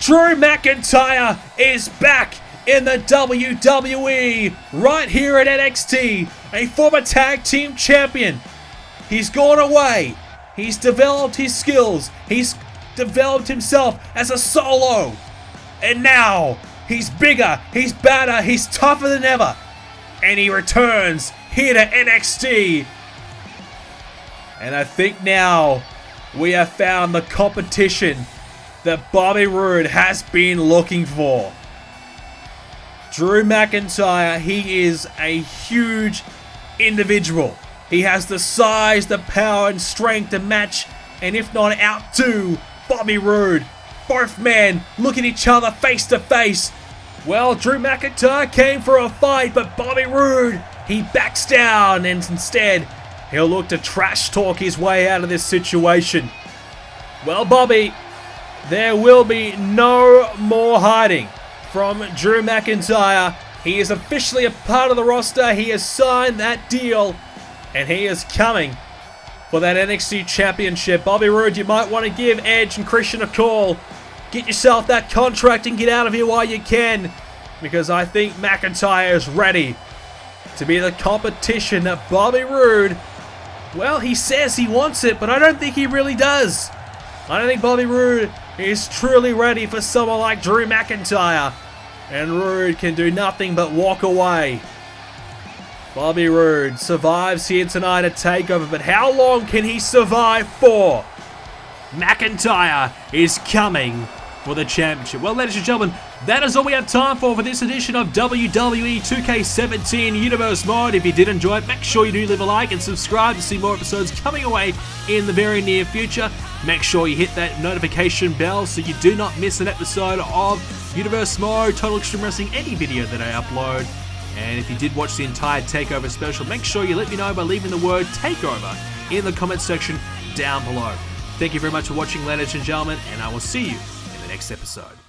[SPEAKER 1] Drew McIntyre is back in the WWE right here at NXT, a former tag team champion. He's gone away. He's developed his skills. He's developed himself as a solo. And now he's bigger, he's badder, he's tougher than ever. And he returns here to NXT. And I think now we have found the competition that Bobby Roode has been looking for. Drew McIntyre, he is a huge individual. He has the size, the power, and strength to match, and if not outdo, Bobby Roode. Both men look at each other face to face. Well, Drew McIntyre came for a fight, but Bobby Roode, he backs down, and instead, he'll look to trash talk his way out of this situation. Well, Bobby, there will be no more hiding from Drew McIntyre. He is officially a part of the roster. He has signed that deal, and he is coming for that NXT Championship. Bobby Roode, you might want to give Edge and Christian a call. Get yourself that contract and get out of here while you can, because I think McIntyre is ready to be the competition that Bobby Roode, well, he says he wants it, but I don't think he really does. I don't think Bobby Roode is truly ready for someone like Drew McIntyre, and Roode can do nothing but walk away. Bobby Roode survives here tonight at TakeOver, but how long can he survive for? McIntyre is coming for the championship. Well, ladies and gentlemen, that is all we have time for this edition of WWE 2k17 Universe Mode. If you did enjoy it, make sure you do leave a like and subscribe to see more episodes coming away in the very near future. Make sure you hit that notification bell so you do not miss an episode of Universe Mode, Total Extreme Wrestling, any video that I upload. And if you did watch the entire TakeOver special, make sure you let me know by leaving the word TakeOver in the comment section down below. Thank you very much for watching, ladies and gentlemen, and I will see you in the next episode.